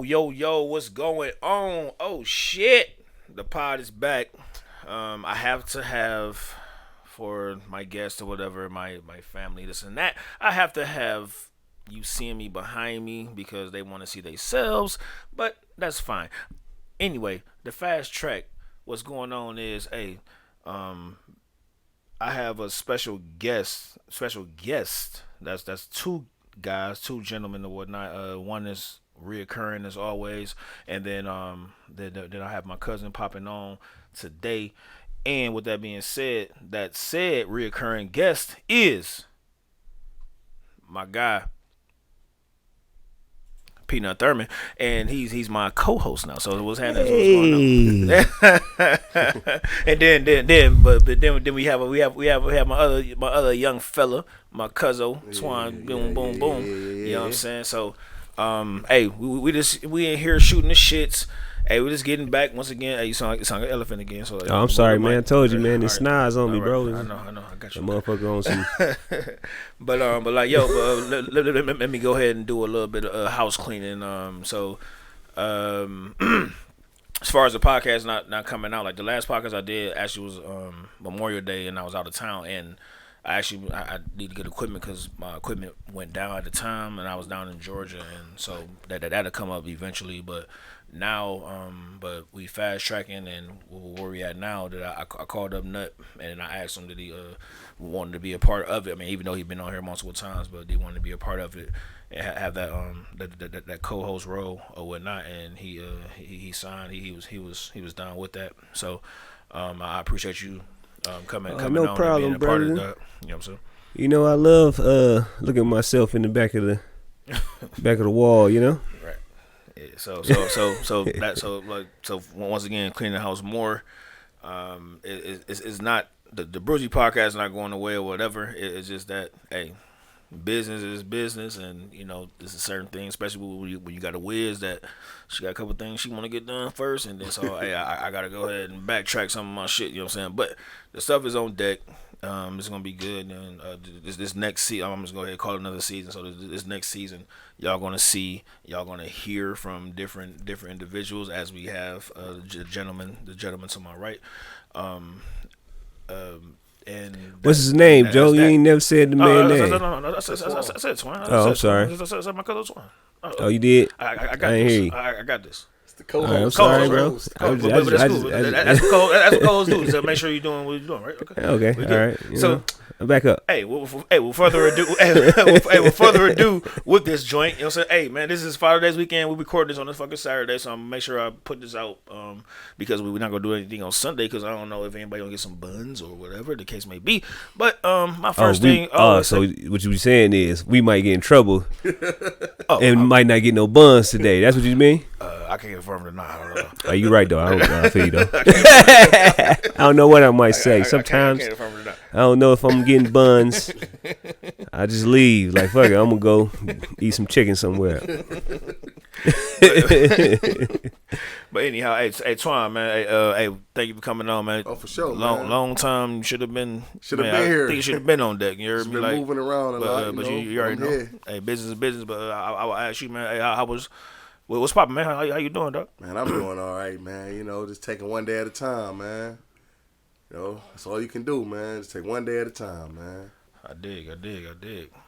Yo, what's going on? Oh shit. The pod is back. I have to have for my guests or whatever, my family, this and that. I have to have you seeing me behind me because they want to see themselves, but that's fine. Anyway, the fast track. What's going on is, um, I have a special guest. Special guest. That's two guys, two gentlemen or whatnot. One is reoccurring as always, and then I have my cousin popping on today. And with that being said, that said reoccurring guest is my guy Peanut Thurman, and he's my co-host now. So what's happening? What's going on? And then we have my other young fella, my cousin Twon. Boom, boom, boom. You know what I'm saying? So, we in here shooting the shits. Hey, we're just getting back once again. Hey, you sound like an elephant again. So I'm sorry, man. I told you, man. The snaz on me, right, bro. I know. I got you. The motherfucker on some. but like, yo, let me go ahead and do a little bit of house cleaning. As far as the podcast not coming out, like the last podcast I did actually was Memorial Day, and I was out of town, and I need to get equipment because my equipment went down at the time, and I was down in Georgia, and so that'll come up eventually, but. Now, but we fast tracking, and where we at now? That I called up Nut, and I asked him that he wanted to be a part of it. I mean, even though he's been on here multiple times, but he wanted to be a part of it and have that that co-host role or whatnot. And he signed. He was down with that. So I appreciate you coming no on problem, and being a part of brother. that. You know what I'm saying? You know, I love looking at myself in the back of the wall. You know. Right. So once again, cleaning the house more. It's not the Brucey podcast is not going away or whatever. It's just that business is business, and you know this is certain things, especially when you got a whiz that she got a couple things she want to get done first, and then so I gotta go ahead and backtrack some of my shit. You know what I'm saying? But the stuff is on deck. It's gonna be good, and this next season, I'm just gonna go ahead and call it another season. So this next season, y'all gonna hear from different individuals as we have the gentleman to my right. And what's his name, Joe? You ain't never said the man name. No. I said Twon. I'm sorry. I said my cousin Twon. Oh, you did? I got ain't this. hear you. I got this. The co-host. I'm sorry, bro. But that's cool. That's what co-hosts do. So make sure you're doing what you're doing, right? Okay. All right. So back up. With further ado, with this joint, you know what I'm saying? Hey, man, this is Father's Day weekend. We recording this on this fucking Saturday, so I'm gonna make sure I put this out because we're not gonna do anything on Sunday because I don't know if anybody gonna get some buns or whatever the case may be. But my first thing. So what you saying is we might get in trouble and might not get no buns today. That's what you mean? I can't confirm it or not. I don't know. Oh, you right though. I feel you though. I don't know what I might say. Sometimes I don't know if I'm getting buns. I just leave. Like fuck it, I'm gonna go eat some chicken somewhere. But anyhow, hey Twon, man, hey, thank you for coming on, man. Oh, for sure, long time. You should have been here. I think you should have been on deck. You heard me, been like moving around a lot. But you already know. Here. Hey, business is business. But I will ask you, man. Hey, how was? What's poppin', man? How you doing, dog? Man, I'm doing all right, man. You know, just taking one day at a time, man. You know, that's all you can do, man. Just take one day at a time, man. I dig.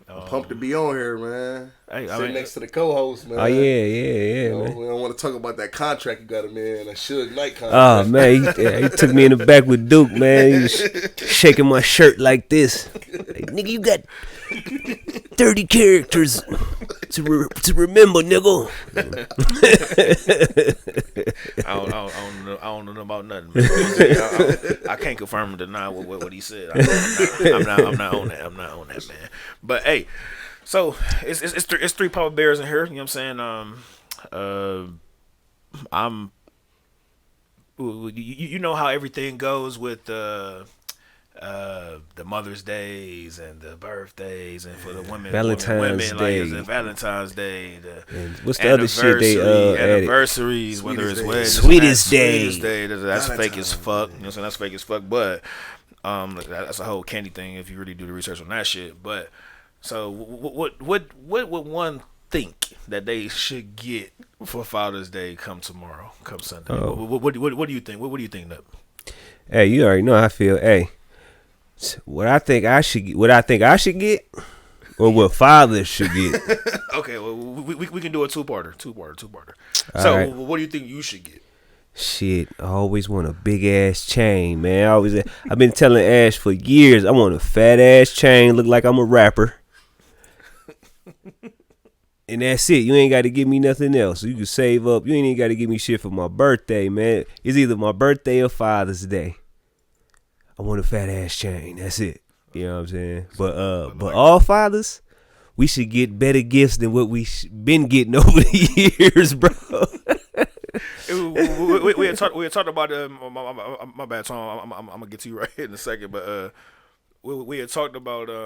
I'm pumped to be on here, man. Hey, Sitting next to the co-host, man. Oh yeah, You know, man. we don't want to talk about that contract you got him in, that Suge Knight contract. Oh man, he took me in the back with Duke, man. He was shaking my shirt like this. Like, nigga, you got 30 characters to remember, nigga. I don't know about nothing. Man. I can't confirm or deny what he said. I'm not on that. I'm not on that, man. But hey, so it's three Papa Bears in here. You know what I'm saying? You know how everything goes with the Mother's Days and the birthdays, and for the women, Valentine's Day, like Valentine's Day, what's the other shit they anniversaries, whether it's weddings, Sweetest Day. That's fake as fuck. You know what I'm saying? That's fake as fuck. But that's a whole candy thing if you really do the research on that shit. But so what would one think that they should get for Father's Day come tomorrow, come Sunday? What do you think? What do you think, Nip? Hey, you already know how I feel. Hey, what I think I should get, or what fathers should get. Okay, well, we can do a two-parter. All So, right. what do you think you should get? Shit, I always want a big ass chain, man. I've been telling Ash for years I want a fat ass chain, look like I'm a rapper. And that's it. You ain't got to give me nothing else. You can save up. You ain't even got to give me shit for my birthday, man. It's either my birthday or Father's Day. I want a fat ass chain. That's it. You know what I'm saying? But all fathers, we should get better gifts than what we been getting over the years, bro. we had talked about my bad, Tom. I'm gonna get to you right in a second, but we had talked about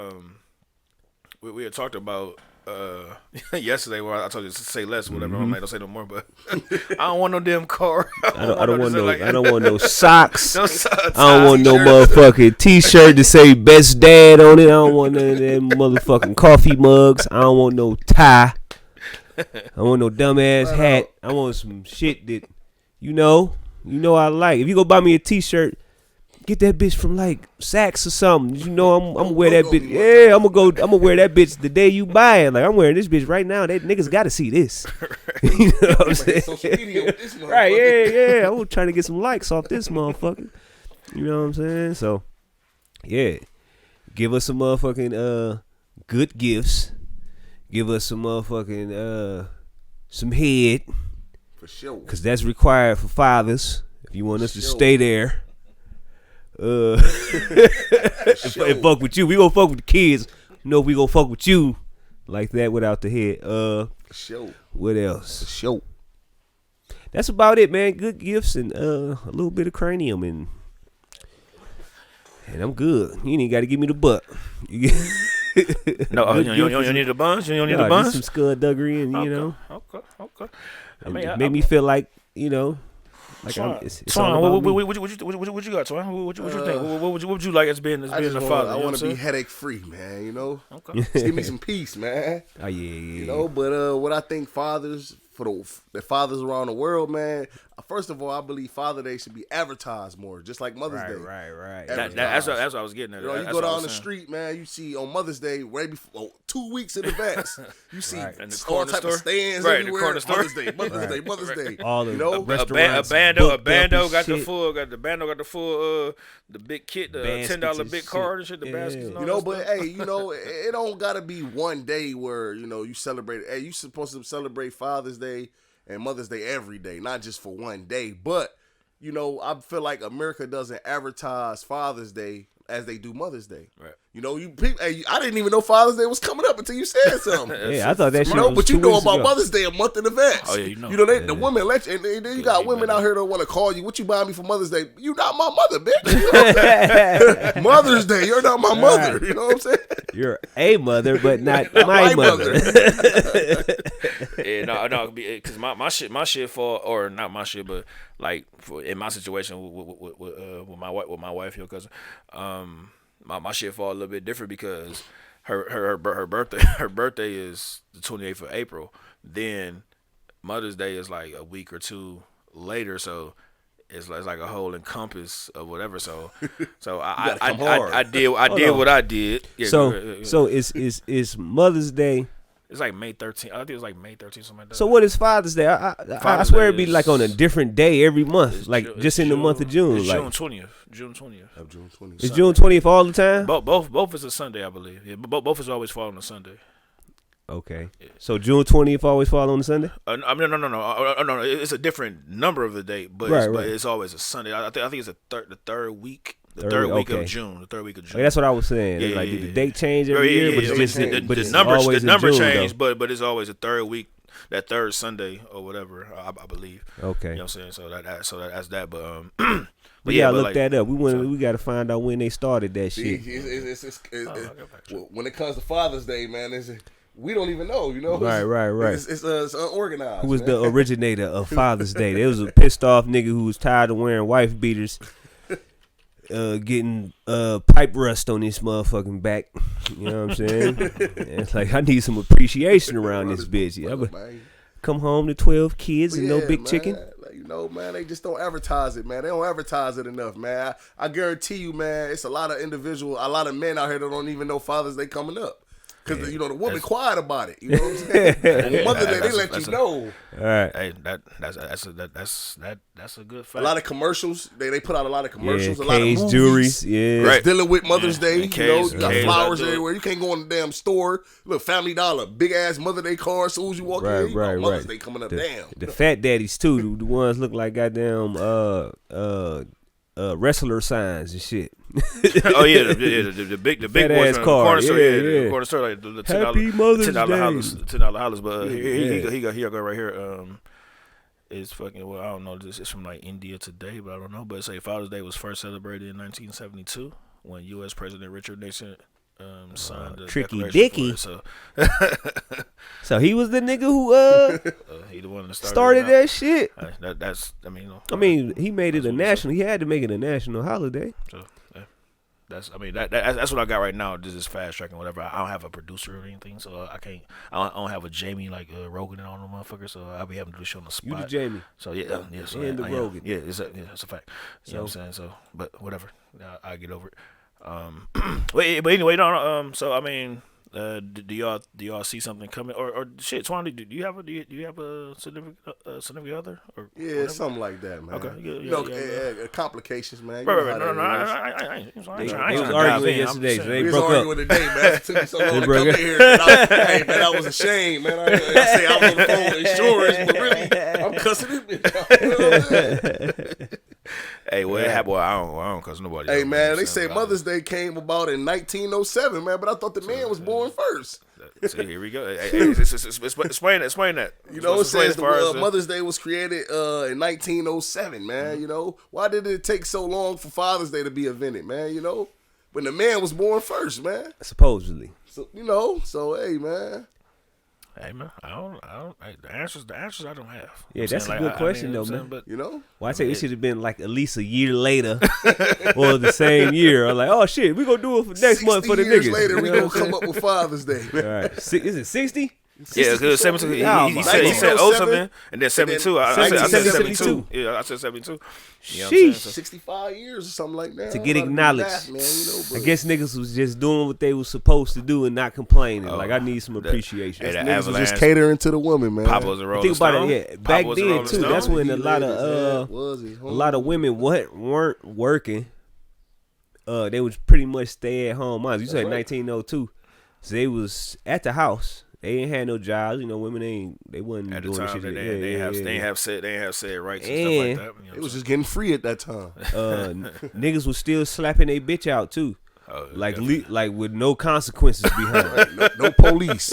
yesterday where I told you to say less, whatever. I'm like, don't say no more, but I don't want no damn car. I don't want no socks. I don't want no motherfucking t-shirt to say best dad on it. I don't want none of them motherfucking coffee mugs. I don't want no tie. I don't want no dumbass hat. I want some shit that you know I like. If you go buy me a t-shirt, get that bitch from like Saks or something. You know I'm gonna wear that bitch. Yeah, I'm gonna wear that bitch the day you buy it. Like I'm wearing this bitch right now. They niggas gotta see this. You know what I'm saying? Right? Yeah. I'm trying to get some likes off this motherfucker. You know what I'm saying? So yeah, give us some motherfucking good gifts. Give us some motherfucking some head. For sure. Cause that's required for fathers. If you want us to stay there. And fuck with you. We gonna fuck with the kids. No, we gonna fuck with you like that without the head. Sure. What else? Sure. That's about it, man. Good gifts and a little bit of cranium and I'm good. You ain't got to give me the butt. No, you don't need the buns. You don't need the buns. Some skullduggery and you know. Okay. I mean, it made me feel like like Twon, it's all about me. what you got, Twon? What you think? What would you like as being a father? I want to be headache free, man. You know, Okay. Just give me some peace, man. Oh yeah. You know, but what I think fathers the fathers around the world, man. First of all, I believe Father Day should be advertised more, just like Mother's Day. Right. That's what I was getting at. You know, you go down the street, man. You see on Mother's Day, right before 2 weeks in advance, you see all type of stands everywhere. Mother's Day. All the restaurants. A bando got the full. The big kit, the $10 big card and shit. The baskets. And all you know, that but stuff. hey, you know, it don't gotta be one day where you celebrate. Hey, you supposed to celebrate Father's Day and Mother's Day every day, not just for one day. But I feel like America doesn't advertise Father's Day as they do Mother's Day. Right. I didn't even know Father's Day was coming up until you said something. Yeah, I thought that shit was but you 2 know weeks about ago. Mother's Day a month in advance. Oh, yeah, you know. The women let you, and then you got women out here that want to call you. What you buying me for Mother's Day? You not my mother, bitch. Mother's Day, you're not my mother. You know what I'm saying? You're a mother, but not my mother. Yeah, no, because my shit for, or not my shit, but like in my situation with my wife, your cousin, my shit fall a little bit different because her birthday is the 28th of April. Then Mother's Day is like a week or two later, so it's like a whole encompass of whatever. So I did what I did. Yeah, so is Mother's Day. It's like May 13th. I think it was like May 13th, something like that. So what is Father's Day? I swear it'd be like on a different day every month, like just in the month of June. It's like June 20th. June 20th. It's June 20th all the time. Both is a Sunday, I believe. Yeah, both is always fall on a Sunday. Okay. So June 20th always fall on a Sunday? I mean, no. It's a different number of the date, but it's always a Sunday. I think it's the third week. The third week of June. Okay, that's what I was saying. Yeah, did the date change every year? But it's just the number changed, but it's always the third week, that third Sunday or whatever. I believe. Okay. You know what I'm saying? So that's that. But but yeah, look that up. We got to find out when they started that shit. When it comes to Father's Day, man, we don't even know. Right. It's unorganized. Who was the originator of Father's Day? There was a pissed off nigga who was tired of wearing wife beaters. Getting pipe rust on this motherfucking back. You know what I'm saying? And it's like I need some appreciation around this bitch. Yeah, come home to 12 kids and no big man. chicken. Like, you know, man, they just don't advertise it, man. They don't advertise it enough, man. I guarantee you, man, it's a lot of men out here that don't even know Father's Day coming up. Because, you know, the woman quiet about it. You know what I'm saying? Mother's Day, they let you know. All right. Hey, that's a good fact. A lot of commercials. They put out a lot of commercials. Yeah, a lot of K's movies. jewelries. Yeah. Right. Dealing with Mother's Day. And You know, K's, you got K's, flowers I do it. everywhere. You can't go in the damn store. Look, Family Dollar. Big-ass Mother Day card. As soon as you walk in, you know, Mother's Day coming up. Damn. The fat daddies, too. The ones look like goddamn wrestler signs and shit. Oh yeah, the big Fat boys ass in the car. corner store, Yeah. the corner store, like the Happy Mother's $10 hollers. But Yeah. he got right here. It's fucking I don't know. This is from like India today, but I don't know. But say Father's Day was first celebrated in 1972 when U.S. President Richard Nixon signed the Tricky Declaration Dicky. for it, So he was the nigga who he the one that started that shit. That's I mean, I mean, he made it a national. He had to make it a national holiday. So, that's that's what I got right now. This is fast tracking whatever. I don't have a producer or anything, so I can't. I don't have a Jamie like Rogan and all the motherfuckers. So I'll be having to do the show on the spot. You the Jamie. So yeah. So And the I am. Rogan. Yeah, it's a fact. You know what I'm saying? So, but whatever. I get over it. But anyway, no. So I mean, do y'all see something coming or shit? Twon, do you have a significant other or Yeah, whatever? something like that, man. Okay, yeah, you know, yeah. Complications, man. You Right. know No. how that is. I ain't They trying was to arguing dive in. yesterday, so they We was broke up. arguing today, man. It took me so long to broke come up. in here. Hey, man, that was a shame, man. I say I was on the phone with insurance, but really, I'm cussing this bitch. You know what I'm saying? Hey, well, it happened. Well, I don't cuss nobody. Hey, out, man, they I'm say saying, Mother's Day came about in 1907, man, but I thought the man was born first. See, here we go. Hey, explain that. You know, it Explain says as far as Mother's Day was created in 1907, man. You know, why did it take so long for Father's Day to be invented, man? You know, when the man was born first, man. Supposedly. So, you know, hey, man. Hey man, I don't. The answers I don't have. Yeah, I'm that's saying, a good question, though, man. But You know? Well, I say it should have been like at least a year later or the same year. Or like, oh shit, we gonna do it for next month for the 60 years niggas. later, You we know gonna what I'm come up with Father's Day, man. saying? All right. Is it 60? yeah, because 72. He said 07 and then 72. I said 72. Yeah, I said 72. You know what I'm saying? Sheesh. So, 65 years or something like that. To I get don't know how do acknowledged. math, man, you know, I but guess niggas was just doing what they was supposed to do and not complaining. Like, I need some appreciation. Hey, that niggas was Avalanche, just catering to the woman, man. Papa was a Rolling Think about Stone. it, yeah. Papa Back was a then Rolling too. Stone. That's when a He lot laid his head, of was he? a lot of women weren't working. They was pretty much stay at home moms. You said right. 1902, so they was at the house. They ain't had no jobs. You know, women they wasn't At the doing time, shit. they ain't have said rights and stuff like that. And You know It was just getting free at that time. niggas was still slapping their bitch out too, like with no consequences behind. No police.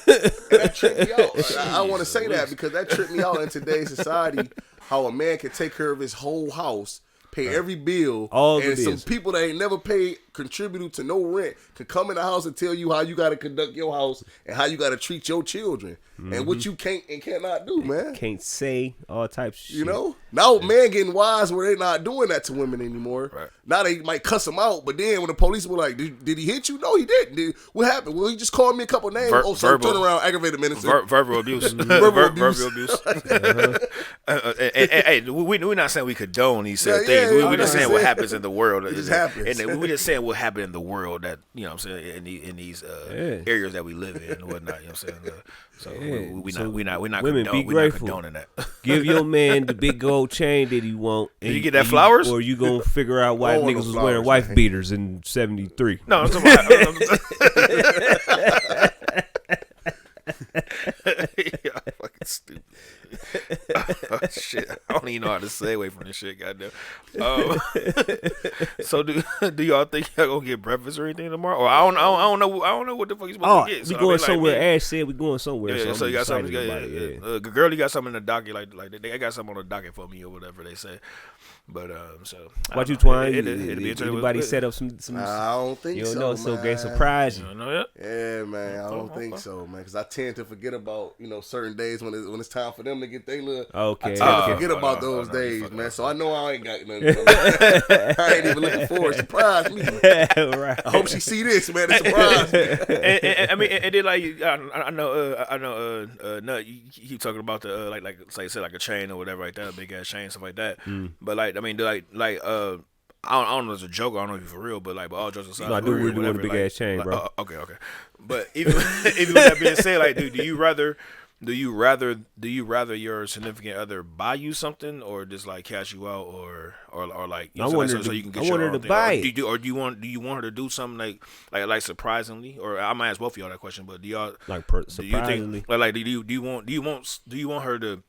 That tripped me out. I want to say that because that tripped me out in today's society. How a man can take care of his whole house, pay every bill, All the and some bills. people that ain't never paid, contributed to no rent, can come in the house and tell you how you got to conduct your house and how you got to treat your children and what you can't and cannot do, man. Can't say all types of shit. You know, now man getting wise where they not doing that to women anymore. Right. Now they might cuss them out, but then when the police were like, "Did he hit you?" No, he didn't. What happened? Well, he just called me a couple names. Verbal. Turn around, aggravated minister. verbal abuse. Verbal abuse. Hey, we're not saying we condone these Yeah, things. yeah, We're just saying what saying. happens in the world. It just happens. And we're just saying what happened in the world that, you know what I'm saying, in these areas that we live in and whatnot. You know what I'm saying? So we're not women, be grateful. condoning that. Give your man the big gold chain that he want. Did you get that flowers? Or you gonna figure out why I don't want niggas no was wearing flowers, wife man. beaters in '73. No, I'm talking about. Y'all fucking stupid. Oh, shit, I don't even know how to stay away from this shit. Goddamn. So do y'all think y'all gonna get breakfast or anything tomorrow? Or I don't know what the fuck you supposed to get. We So, going like, somewhere. man, Ash said we going somewhere. Yeah, so I'm you got something. excited Yeah, about it, yeah. Girl, you got something in the docket. Like they got something on the docket for me or whatever they say. But so. What you Twine? It'll be interesting. Anybody set up some? I don't think You so. don't know, so man. they surprise you. You know that? Yeah, man, I don't think so, man. Because I tend to forget about certain days when it's time for them to get their little Okay. I tend to forget about those days, man. So I know I ain't got nothing. I ain't even looking forward. Surprise me. Right. I hope she see this, man. It's a surprise. I mean, and then like I know, Nut, you keep talking about the like say like a chain or whatever like that, a big ass chain, stuff like that. But like, I mean, I don't know if it's a joke. I don't know if it's for real, but like, but all jokes aside, No, I do really want a big ass chain, bro. Okay. But even with that being said, like, dude, do you rather your significant other buy you something or just like cash you out or like I want her so you can get I your want her own to thing? buy Or it. do you want her to do something like surprisingly? Or I might ask both of y'all that question, but do y'all Surprisingly? Do you think do you want her to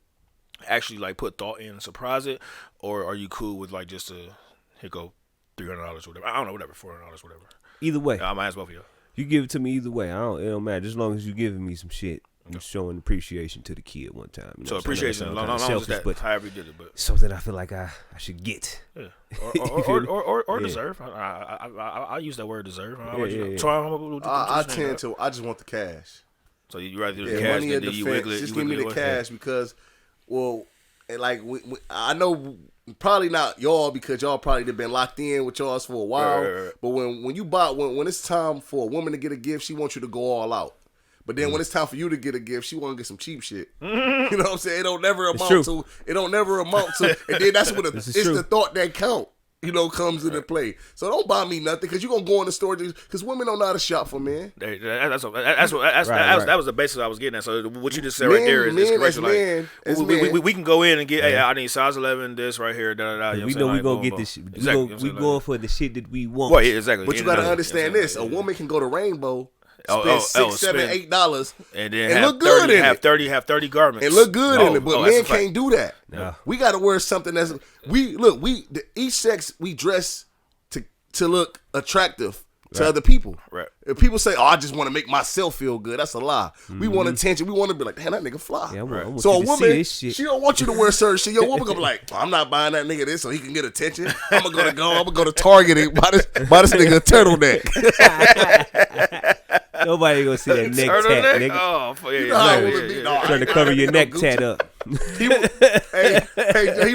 actually like put thought in and surprise it, or are you cool with like just here go $300 or whatever? I don't know, whatever, $400, whatever. Either way, I might ask both of y'all. you give it to me either way. It don't matter. Just as long as you giving me some shit. I'm showing appreciation to the kid one time. You know So appreciation, long as that, but however you did it, but something I feel like I should get. Yeah. Or deserve. I use that word deserve. Twon, I tend to. I just want the cash. So you rather do the cash money than in you defense. wiggle it? Just You give me wiggle the it away? cash because, well, and like I know probably not y'all because y'all probably have been locked in with y'all's for a while. Right. But when you buy when it's time for a woman to get a gift, she wants you to go all out. But then when it's time for you to get a gift, she want to get some cheap shit. You know what I'm saying? It don't never amount to. It don't never amount to. And then that's what it's the thought that count. You know, comes into play. So don't buy me nothing because you're gonna go in the store because women don't know how to shop for men. That was the basis I was getting at. So what you just said right there is correct. Like, we can go in and get. Hey, I need size 11. This right here. We know we gonna get this shit. We going for the shit that we want. Well, yeah, exactly. But you gotta understand this: a woman can go to Rainbow. Spend $6, $7, $8 and then look good in it. Have 30 garments and look good in it. But men can't do that. No. We got to wear something that's each sex we dress to look attractive to other people. Right. If people say, "Oh, I just want to make myself feel good," that's a lie. We want attention. We want to be like, "Damn, that nigga fly." Yeah, I want so you a to woman, see this shit. she don't want you to wear certain shit. Your woman gonna be like, oh, "I'm not buying that nigga this so he can get attention. I'm gonna go to Target and buy this nigga a turtleneck." Nobody gonna see that neck tat, nigga. Oh, Trying to cover your neck tat up. He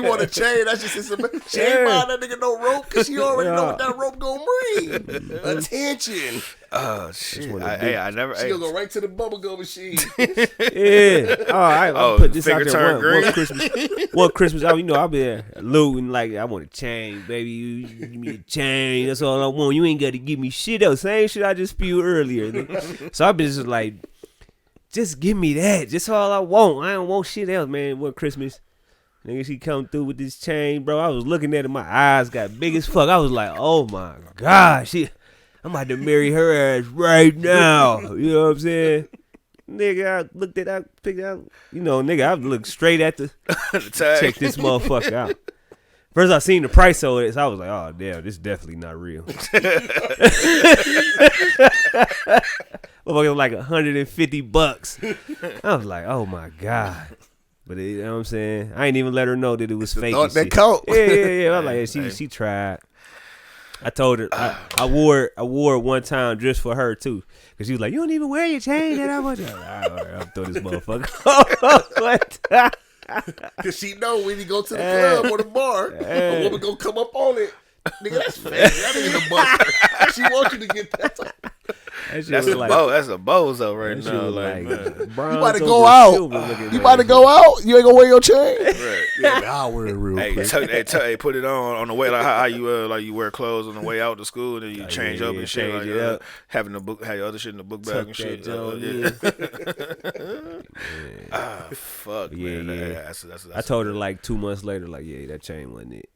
want a chain. That's just his. She ain't buying that nigga no rope because she already know what that rope gonna bring. Attention. Oh shit! I never. She gonna go right to the bubblegum machine. Yeah. All right. I'll put this out there one Christmas. One Christmas. I'll be there looting like I want a chain, baby. You give me a chain. That's all I want. You ain't got to give me shit else. Same shit I just spewed earlier. So I've been just like, just give me that. Just all I want. I don't want shit else, man. One Christmas, nigga, she come through with this chain, bro. I was looking at it. My eyes got big as fuck. I was like, oh my god, I'm about to marry her ass right now. You know what I'm saying? Nigga, I picked out, nigga, I looked straight at the tag. Check this motherfucker out. First I seen the price of it, so I was like, oh damn, this is definitely not real. Motherfucker was like $150. I was like, oh my god. But you know what I'm saying? I ain't even let her know that it was fake. Thought that count. Yeah. I was like, she tried. I told her I wore it one time just for her too, cause she was like, "You don't even wear your chain that I want." All right, I'll throw this motherfucker. What? Cause she know when you go to the club or the bar, a woman gonna come up on it. Nigga, that's fake. That ain't a buster. She wants you to get that. That's a bozo right now. Like, you about to go out. You about to go out. You ain't gonna wear your chain. Right. Yeah, man, I'll wear it real quick. Hey, put it on the way, like how you you wear clothes on the way out to school, and then you change up and shit, like having the book, have your other shit in the book bag and shit. Fuck, man. Yeah. I told her like 2 months later, like, yeah, that chain wasn't it.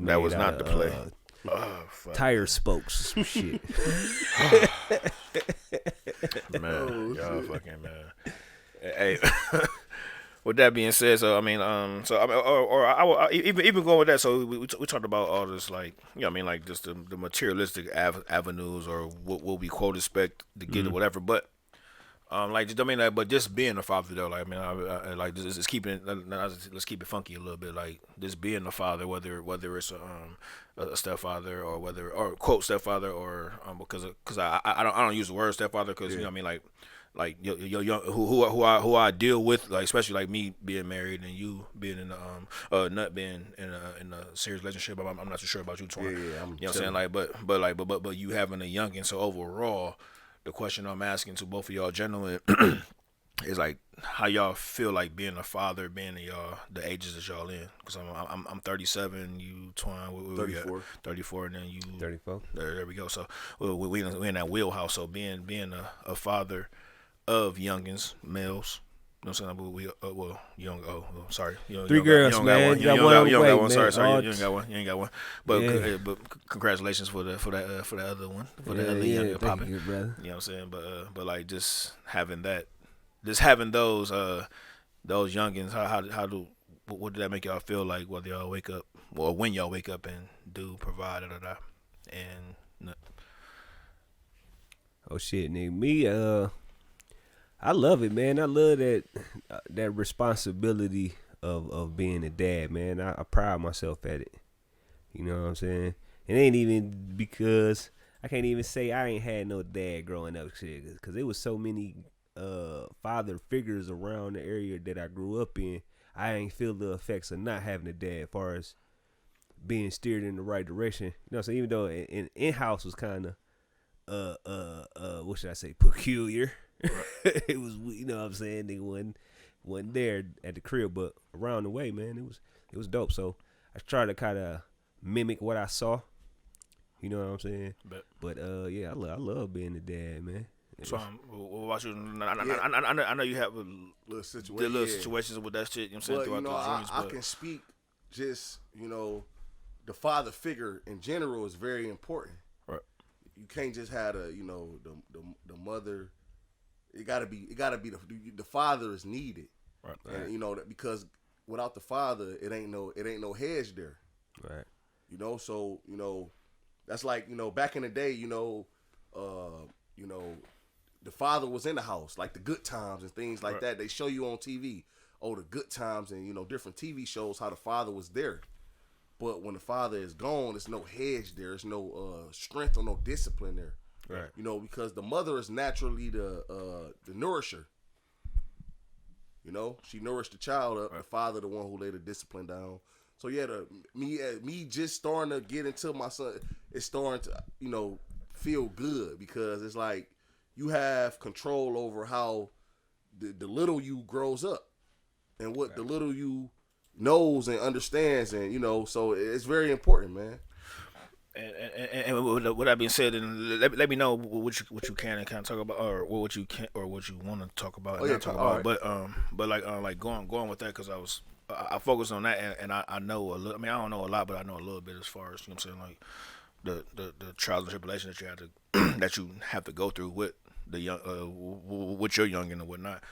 That was not the play. Tire spokes, some shit. Man, y'all fucking man. Hey, with that being said, so I mean, even going with that. So we talked about all this, like, like just the materialistic avenues or what we quote expect to get or whatever, but. But just being a father though, like, I like just keeping it. Let's keep it funky a little bit, like just being a father, whether it's a stepfather or quote stepfather or because I don't use the word stepfather because like like your young who I deal with, like especially like me being married and you being in not being in a serious relationship. I'm not too sure about you, Twon. Yeah, You know I'm what I'm saying? Like, but you having a youngin. So overall, the question I'm asking to both of y'all gentlemen is like how y'all feel like being a father, being in y'all the ages that y'all in. Because I'm 37, you Twon, we 34. 34, and then you 34. There we go. So we in that wheelhouse. So being a father of youngins, males. You know what I'm saying? Well, you don't. Sorry. Three girls, man. You got one on the way, man. Sorry. You ain't got one. You ain't got one. But Yeah. but congratulations for that other one, for the Yeah, other yeah, younger thank popping. you, brother. You know what I'm saying? But like just having those youngins. What did that make y'all feel like? Whether y'all wake up or when y'all wake up and do provide and Oh shit, nigga. Me, I love it, man. I love that responsibility of being a dad, man. I pride myself at it. You know what I'm saying? It ain't even because I can't even say I ain't had no dad growing up, shit, because there was so many father figures around the area that I grew up in. I ain't feel the effects of not having a dad, as far as being steered in the right direction. You know what I'm saying? Even though in house was kind of what should I say, peculiar. It was, you know what I'm saying, they wasn't there at the crib, but around the way, man, it was dope. So I tried to kind of mimic what I saw. You know what I'm saying? But yeah, I love being a dad, man. So what about you? I know you have Little situations with that shit. You know what I'm saying? But Throughout the dreams, I can speak just, the father figure in general is very important. Right. You can't just have the mother. It gotta be the father is needed. Right. And that because without the father, it ain't no hedge there. Right. So that's like back in the day, the father was in the house, like the Good Times and things like that. They show you on TV, the Good Times and different TV shows how the father was there. But when the father is gone, there's no hedge there. There's no strength or no discipline there. Right. Because the mother is naturally the nourisher. She nourished the child up. Right. The father, the one who laid the discipline down. So yeah, me just starting to get into my son, it's starting to feel good because it's like you have control over how the little you grows up and what the little you knows and understands, and so it's very important, man. And with that being said, and let me know what you can and can't talk about, or what you can or what you want to talk about and not talk about. Right. But like going with that, because I focus on that, and I know a little. I mean, I don't know a lot, but I know a little bit as far as, you know what I'm saying, like the trials and tribulations that you have to that you have to go through with the young with your youngin and whatnot.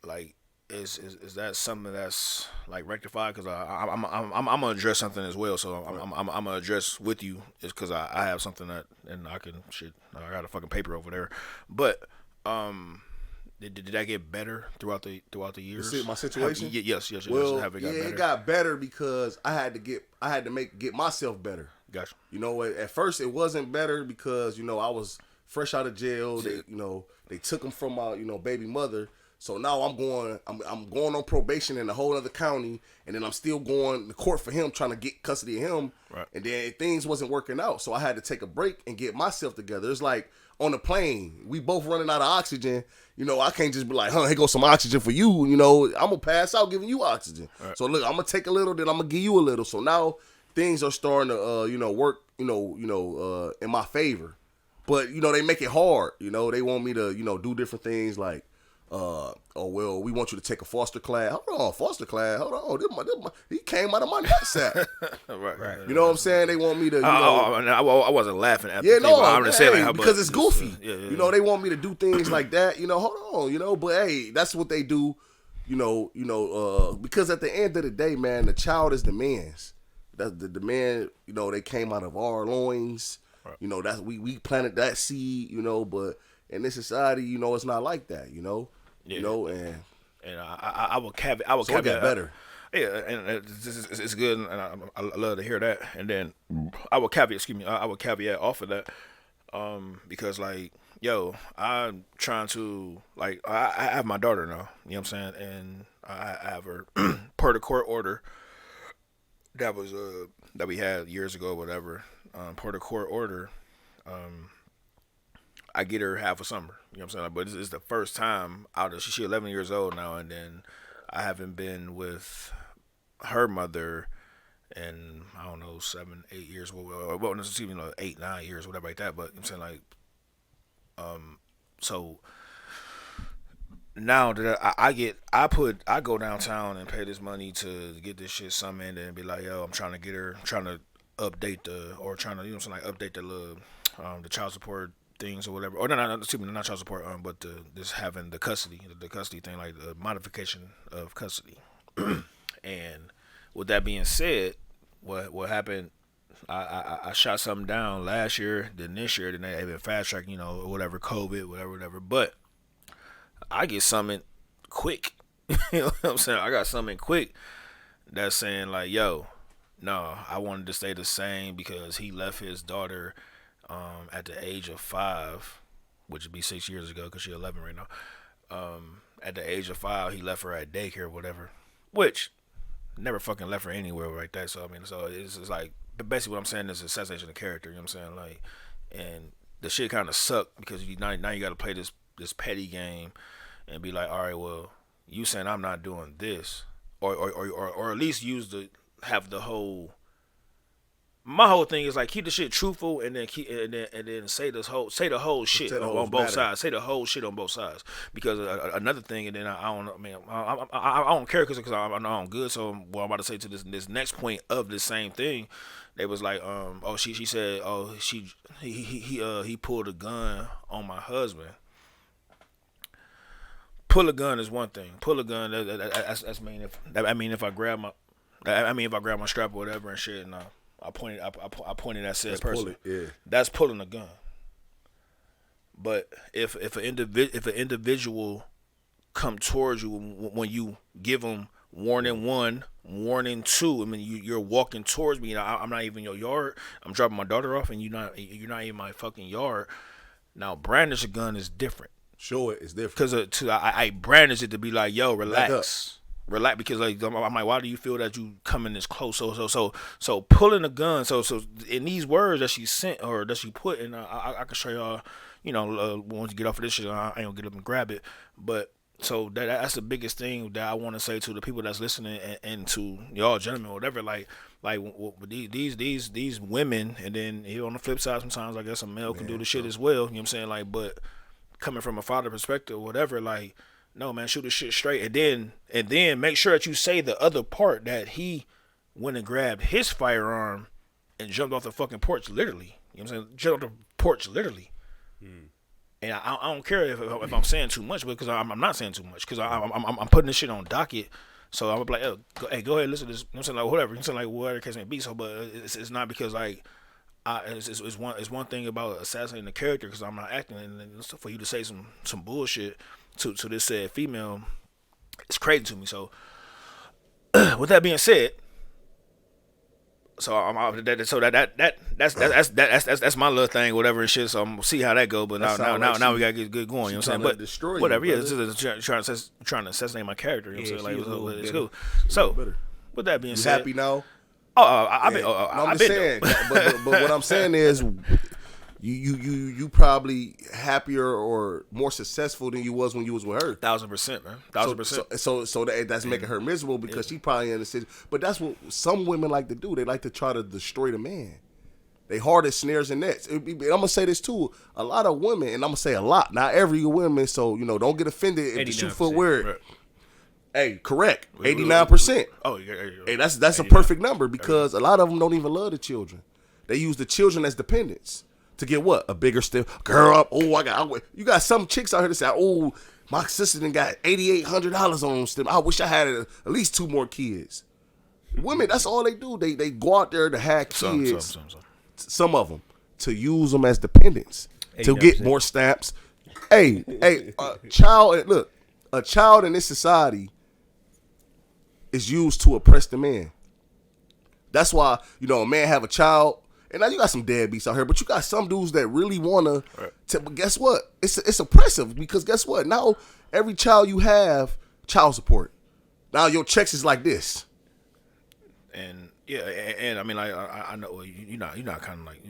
Like is that something that's like rectified? Because I'm gonna address something as well. So I'm gonna address with you is because I have something that, and I got a fucking paper over there, but Did that get better throughout the years? My situation? Yes. Well, it got better because I had to get myself better. Gotcha. At first it wasn't better because I was fresh out of jail. They took him from my baby mother. So now I'm going on probation in a whole other county, and then I'm still going to court for him, trying to get custody of him. Right. And then things wasn't working out, so I had to take a break and get myself together. It's like on the plane, we both running out of oxygen. I can't just be like, here goes some oxygen for you. I'm gonna pass out giving you oxygen. Right. So look, I'm gonna take a little, then I'm gonna give you a little. So now things are starting to work, in my favor. But they make it hard. They want me to do different things like, we want you to take a foster class. Hold on, foster class. Hold on, he came out of my nutsack. right. You know what I'm saying? They want me to. I wasn't laughing at. Yeah, no, I'm just saying because it's goofy. Yeah. They want me to do things like that. Hold on, but hey, that's what they do. Because at the end of the day, man, the child is the man's. That's the man. They came out of our loins. Right. That's we planted that seed. But in this society, it's not like that. Yeah. And I will caveat. So it got better. Yeah, and it's good, and I love to hear that. And then I will caveat. I will caveat off of that, because like yo, I'm trying to like I have my daughter now. You know what I'm saying? And I have her per the court order that was that we had years ago, whatever. Per the court order, I get her half a summer. You know what I'm saying? Like, but it's the first time out of she's 11 years old now, and then I haven't been with her mother in I don't know 7, 8 years. Well, it's even 8, 9 years, whatever like that. But I'm saying like, so now that I go downtown and pay this money to get this shit summoned and be like, yo, I'm trying to get her, trying to update trying to you know what I'm saying, like update the little the child support things or whatever. Or no, excuse me, not child support, but this having the custody thing, like the modification of custody. And with that being said, what happened? I shot something down last year, then this year, then they been fast track, you know, whatever, COVID, whatever. But I get something quick. You know what I'm saying? I got something quick that's saying like, yo, no, I wanted to stay the same because he left his daughter at the age of 5, which would be 6 years ago because she's 11 right now. At the age of 5, he left her at daycare or whatever, which never fucking left her anywhere like that. So I mean, so it's like, but basically what I'm saying is assassination of character. You know what I'm saying? Like, and the shit kind of sucked because now you got to play this petty game and be like, all right, well, you saying I'm not doing this, or at least have the whole. My whole thing is like keep the shit truthful and then say the whole shit on both sides. Say the whole shit on both sides because another thing, and then I don't know, I mean, I don't care because I know I'm good. So what I'm about to say to this next point of the same thing, they was like, oh she said, oh he pulled a gun on my husband. Pull a gun is one thing. Pull a gun that's mean if I grab my strap or whatever and shit and I pointed at said person. That's pulling a gun. But if an individual come towards you when you give them warning 1, warning 2, I mean you're walking towards me. I'm not even in your yard. I'm dropping my daughter off and you're not in my fucking yard. Now brandish a gun is different. Sure, it's different. Because I brandish it to be like, yo, relax. Relax, because like I'm like, why do you feel that you coming this close? So pulling a gun. So in these words that she sent or that she put, and I can show y'all. You know, once you get off of this shit, I ain't gonna get up and grab it. But so that's the biggest thing that I want to say to the people that's listening and to y'all gentlemen, whatever. Like these women, and then here on the flip side, sometimes I guess a male can do the shit as well. You know what I'm saying? Like, but coming from a father perspective, whatever, like. No, man, shoot the shit straight, and then make sure that you say the other part that he went and grabbed his firearm and jumped off the fucking porch, literally. You know what I'm saying? Jumped off the porch, literally. And I don't care if I'm saying too much, because I'm not saying too much, because I'm putting this shit on docket. So I'm like, oh, hey, go ahead, listen to this. You know what I'm saying? Like, whatever. You know what I'm saying? Like, whatever the case may be. So, but it's not because like. It's one thing about assassinating the character because I'm not acting, and for you to say some bullshit to this said female, it's crazy to me. So, with that being said, so that's my little thing, whatever and shit. So I'm gonna see how that go. But now we gotta get good going. You know what I'm saying? But destroy whatever, you, this is trying to assassinate my character. You know what I'm saying? Like it's cool. So with that being said, happy now. I'm just saying, but what I'm saying is, you probably happier or more successful than you was when you was with her. 1000%, man. 1000%. So that's making her miserable because she probably in the city. But that's what some women like to do. They like to try to destroy the man. They hard as snares and nets. I'm gonna say this too. A lot of women, and I'm gonna say a lot, not every woman. So don't get offended if the shoe foot weird. Right. Hey, correct. 89%. Oh, yeah. Hey, that's a perfect number because a lot of them don't even love the children. They use the children as dependents to get what? A bigger step. Girl up. Oh, you got some chicks out here that say, oh, my sister done got $8,800 on STEM. I wish I had at least 2 more kids. Women, that's all they do. They go out there to have kids. Some of them to use them as dependents 89%. To get more stamps. Hey, a child in this society is used to oppress the man. That's why, a man have a child And now you got some deadbeats out here, but you got some dudes that really wanna. But guess what? It's oppressive because guess what? Now every child you have, child support. Now your checks is like this. And yeah, and I mean, like I know you're not kind of like,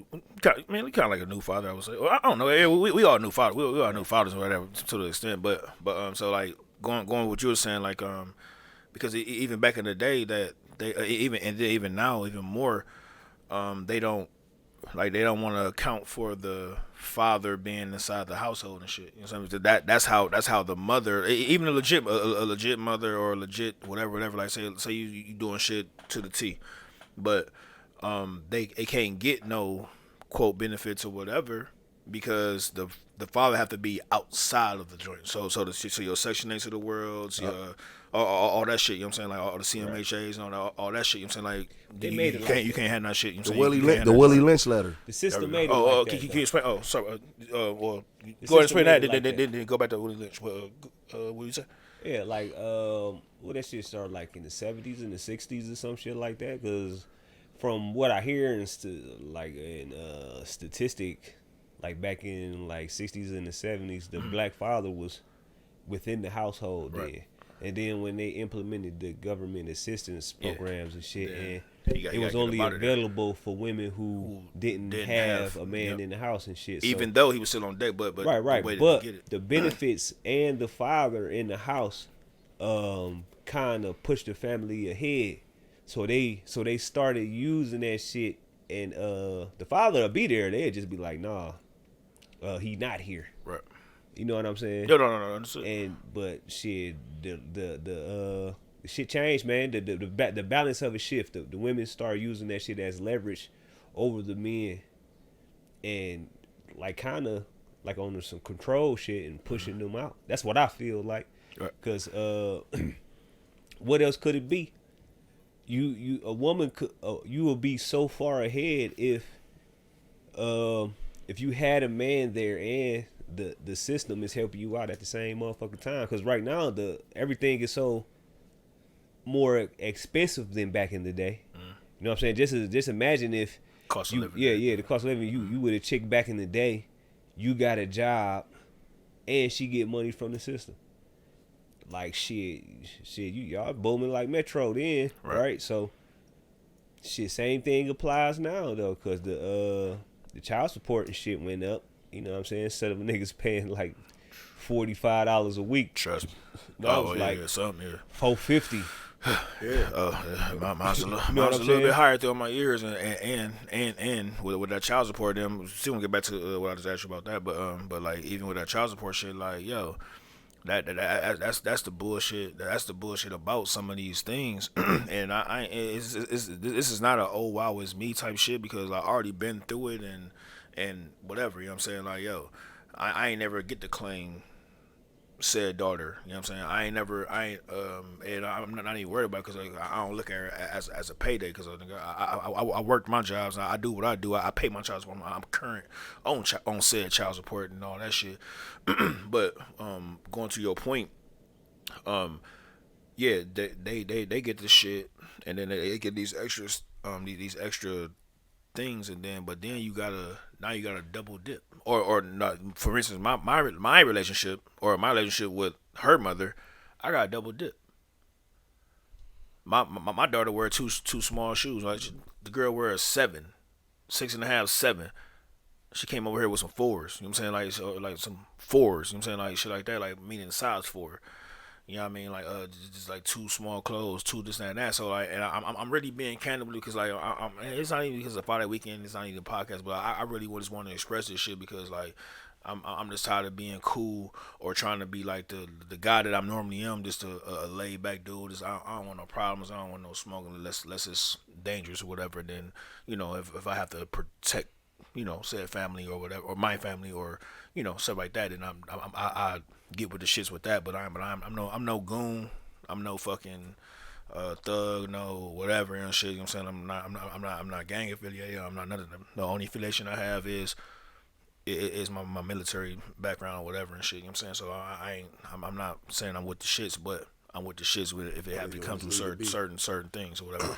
man, you kind of like a new father. I would say. Well, I don't know. We all new fathers. We all new fathers or whatever to the extent. But so like going with what you were saying, like because even back in the day that they even now even more, they don't want to account for the father being inside the household and shit. You know what I'm saying? That's how the mother, even a legit mother or a legit whatever. Like say you doing shit to the T, but they can't get no quote benefits or whatever because the father have to be outside of the joint. So your Section 8s of the world, all that shit. You know what I'm saying? Like all the CMHAs and all that shit. You know what I'm saying? Like they made it. You can't have that shit. You know The Willie Lynch letter. The system made it. Can you explain? Oh, sorry. Well, go ahead and explain that. Then go back to Willie Lynch. What do you say? Yeah, like that shit started like in the 70s and the 60s or some shit like that. Because from what I hear in statistic, like back in like 60s and the 70s, the black father was within the household there. And then when they implemented the government assistance programs and shit, and it was only available for women who didn't have a man in the house and shit. Even though he was still on deck, but right. But the benefits and the father in the house kind of pushed the family ahead. So they started using that shit, and the father will be there. They'd just be like, nah, he not here. Right. You know what I'm saying? No. Understood. But shit, the shit changed, man. The balance of it shift. The women start using that shit as leverage over the men, and like kind of like on some control shit and pushing them out. That's what I feel like. Right. Cause what else could it be? A woman could you will be so far ahead if you had a man there and the system is helping you out at the same motherfucking time. Because right now everything is so more expensive than back in the day. You know what I'm saying? Just imagine if cost of living. The cost of living. You with a chick back in the day, you got a job, and she get money from the system. Like shit, y'all booming like Metro then, right? So shit, same thing applies now though, cause the child support and shit went up. You know what I'm saying? Instead of niggas paying like $45 a week. Trust me. No, like something here. $450. Mine's a little bit higher through my ears, and with that child support, them still gonna get back to what I just asked you about that, but like even with that child support shit, like yo, that's the bullshit. That's the bullshit about some of these things, and this is not a oh wow it's me type shit because I already been through it and whatever, you know what I'm saying? Like, yo, I ain't never get to claim said daughter, you know what I'm saying? And I'm not even worried about it because like, I don't look at her as a payday because I worked my jobs, I do what I do, I pay my child support, I'm current on said child support and all that shit. But going to your point, yeah, they get this shit and then they get these extras, these extra things, and then you gotta double dip or not. For instance, my relationship or my relationship with her mother, I got double dip. My daughter wear two small shoes. Like the girl wears 7, 6.5, 7. She came over here with some 4s. You know what I'm saying? Like some 4s. You know what I'm saying? Like shit like that. Like meaning size 4. You know what I mean? Like just like 2 small clothes, 2 this and that. So like, and I'm really being candid because like it's not even because of Friday weekend. It's not even a podcast, but I really just want to express this shit because like I'm just tired of being cool or trying to be like the guy that I normally am, just a laid back dude. I don't want no problems. I don't want no smoking unless it's dangerous or whatever. Then you know if I have to protect said family or whatever or my family or stuff like that, then I get with the shits with that, but I'm no goon, I'm no fucking thug, no whatever and shit. You know what I'm saying? I'm not gang affiliated. I'm not none of them. The only affiliation I have is my military background or whatever and shit. You know what I'm saying? So I'm not saying I'm with the shits, but I'm with the shits with it if it have to come through certain things or whatever.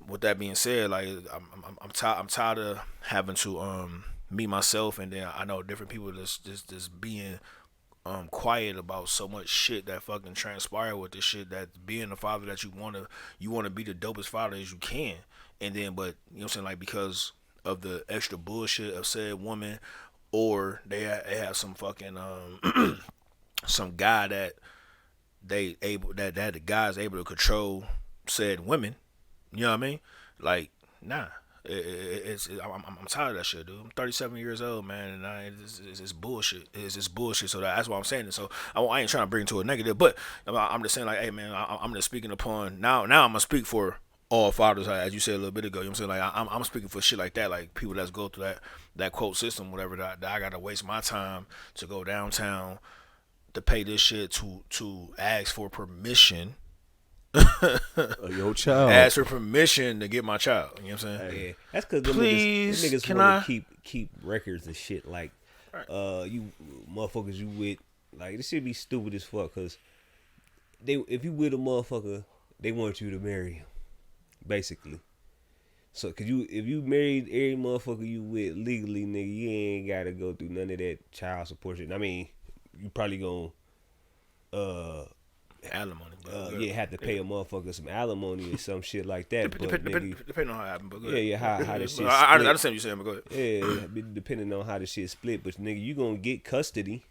with that being said, like I'm tired of having to me myself, and then I know different people just being quiet about so much shit that fucking transpire with this shit, that being the father that you wanna be the dopest father as you can, and then but you know what I'm saying, like because of the extra bullshit of said woman, or they have some fucking some guy that the guy's able to control said women. You know what I mean? Like, nah. I'm tired of that shit, dude. I'm 37 years old, man, and it's bullshit. It's bullshit. So that's why I'm saying it. So I ain't trying to bring it to a negative, but I'm just saying, like, hey, man, I'm just speaking upon now. Now I'm gonna speak for all fathers, as you said a little bit ago. You know what I'm saying? Like, I'm speaking for shit like that, like people that's go through that quote system, whatever. That I gotta waste my time to go downtown to pay this shit to ask for permission. Your child. Ask for permission to get my child. You know what I'm saying? Yeah, that's because them Please, niggas can want I to keep records and shit. Like, you motherfuckers you with, like, this shit be stupid as fuck. Cause if you with a motherfucker, they want you to marry him, basically. So, if you married every motherfucker you with legally, nigga, you ain't gotta go through none of that child support shit. I mean, you probably gonna alimony. have to pay a motherfucker some alimony or some shit like that. Depending on how it happened, but go ahead. How the shit split. I understand what you're saying, but go ahead. Yeah, depending on how the shit split, but nigga, you gonna get custody.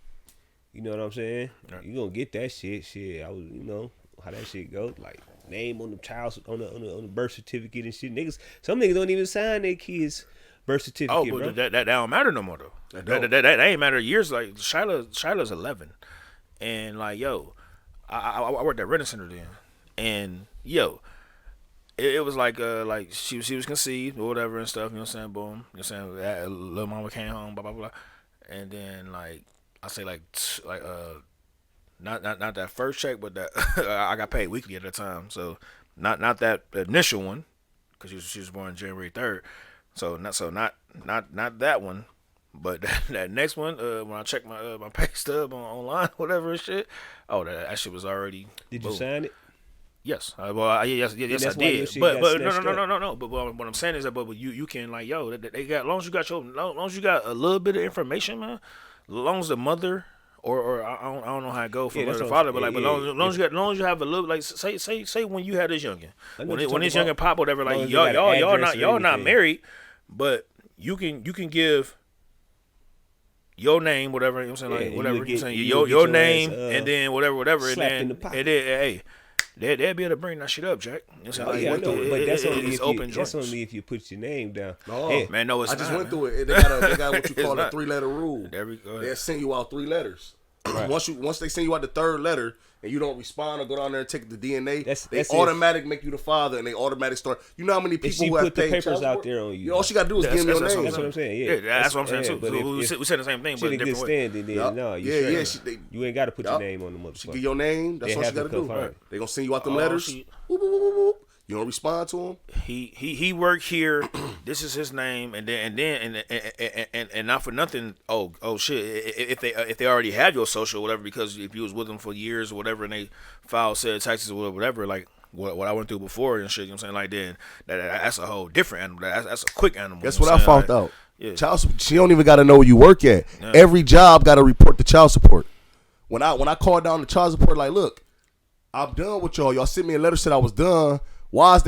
You know what I'm saying? Right. You gonna get that shit. Shit, I was, you know how that shit goes. Like name on the child on the birth certificate and shit. Niggas, some niggas don't even sign their kids' birth certificate. Oh, but bro. that don't matter no more though. That ain't matter. Years like Shyla's 11, and like yo. I worked at Renton Center then, and yo, it was like she was conceived or whatever and stuff. You know what I'm saying? Boom. You know what I'm saying? Little mama came home, blah blah blah, and then like I say not that first check, but that I got paid weekly at that time. So not that initial one, because she was born January 3rd. So not that one. But that next one, when I checked my pay stub online, whatever and shit, that shit was already. Did you sign it? Yes. Yes, I did. But no. But what I'm saying is that, but you can like, yo, they got, as long as you got a little bit of information, man. As long as the mother or I don't know how it go from mother to father, but like, but as long as you have a little, like, say when you had this youngin, when this youngin pop, whatever, like y'all not married, but you can give your name, whatever, you know what I'm saying, like whatever you're saying, your name, and then whatever, and then hey, they'll be able to bring that shit up, Jack. You know what I'm saying? But that's only if you put your name down. No, man, no, it's I just not, went through it. They got what you call a 3-letter rule. They'll send you out 3 letters. Right. Once they send you out the 3rd letter and you don't respond or go down there and take the DNA, they automatic make you the father, and they automatic start. You know how many people who have paid the papers out there on you? All she got to do is give them your name. That's what I'm saying. Yeah, that's what I'm saying too. But we said the same thing, but a different way. You ain't got to put your name on the motherfucker. She get your name. That's all she got to do. Right. They gonna send you out them letters. You don't respond to him. He worked here. This is his name, and not for nothing. Oh shit! If they already have your social, or whatever, because if you was with them for years or whatever, and they filed said taxes or whatever, like what I went through before and shit. You know what I'm saying? Like then that's a whole different animal. That's a quick animal. That's what I found out. Yeah. She don't even got to know where you work at. Yeah. Every job got to report the child support. When I called down the child support, like, look, I'm done with y'all. Y'all sent me a letter said I was done. Why is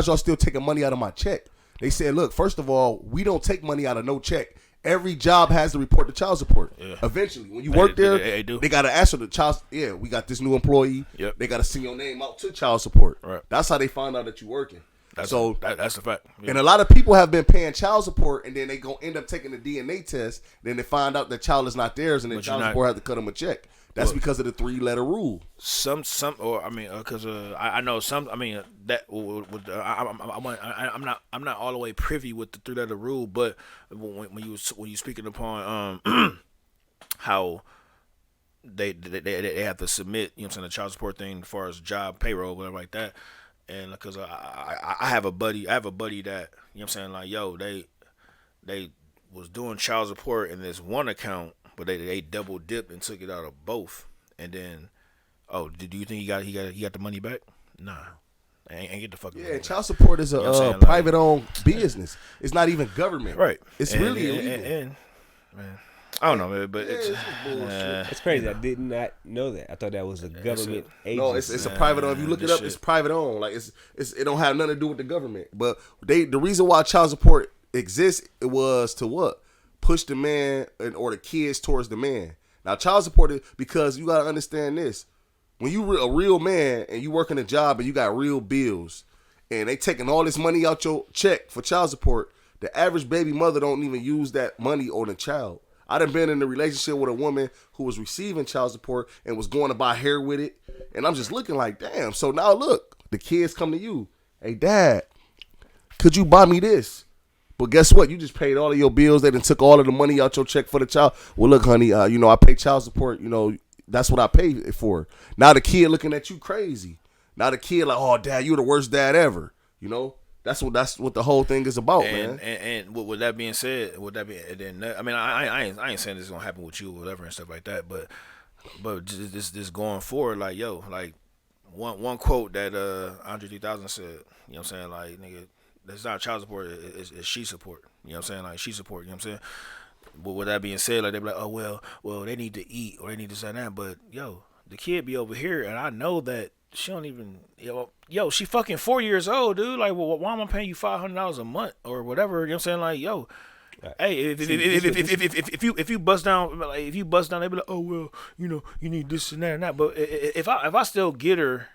y'all still taking money out of my check? They said, look, first of all, we don't take money out of no check. Every job has to report the child support. Yeah. Eventually, when you work there, they got to ask for the child. Yeah, we got this new employee. Yep. They got to send your name out to child support. Right. That's how they find out that you're working. That's the fact. Yeah. And a lot of people have been paying child support, and then they gonna end up taking the DNA test. Then they find out the child is not theirs, and then child support has to cut them a check. That's because of the 3-letter rule. Because I know some. I mean that I'm not all the way privy with the 3-letter rule, but when you speaking upon how they have to submit, you know what I'm saying, the child support thing as far as job payroll, whatever like that, and because I have a buddy that, you know what I'm saying, like, yo, they was doing child support in this one account. But they double dipped and took it out of both, and then, do you think he got the money back? Nah, and get the fuck. Yeah, child support is a private owned business. It's not even government. Right. It's really illegal. And man, I don't know, man, but it's crazy. I did not know that. I thought that was a government agency. No, it's a private owned. If you look it up, it's private owned. Like it don't have nothing to do with the government. But the reason why child support exists, it was to what? Push the man or the kids towards the man. Now child support is because you gotta understand this. When you a real man and you working a job and you got real bills and they taking all this money out your check for child support, the average baby mother don't even use that money on the child. I done been in a relationship with a woman who was receiving child support and was going to buy hair with it. And I'm just looking like, damn. So now look, the kids come to you. Hey, Dad, could you buy me this? But guess what? You just paid all of your bills. They done took all of the money out your check for the child. Well, look, honey, I pay child support. That's what I pay it for. Now the kid looking at you crazy. Now the kid like, oh, Dad, you're the worst dad ever. That's what the whole thing is about, man. And with that being said, I mean, I ain't saying this is gonna happen with you or whatever and stuff like that, but just going forward, like like one quote that Andre 3000 said, you know what I'm saying, like nigga, that's not child support, it's she support, you know what I'm saying, like she support, you know what I'm saying. But with that being said, like they be like, oh well, they need to eat or they need to say that, but the kid be over here, and I know that. She don't even, she fucking 4 years old, dude. Like, well, why am I paying you $500 a month or whatever? You know what I'm saying? Like, hey, if you bust down, they be like, oh well, you need this and that and that. But if I still get her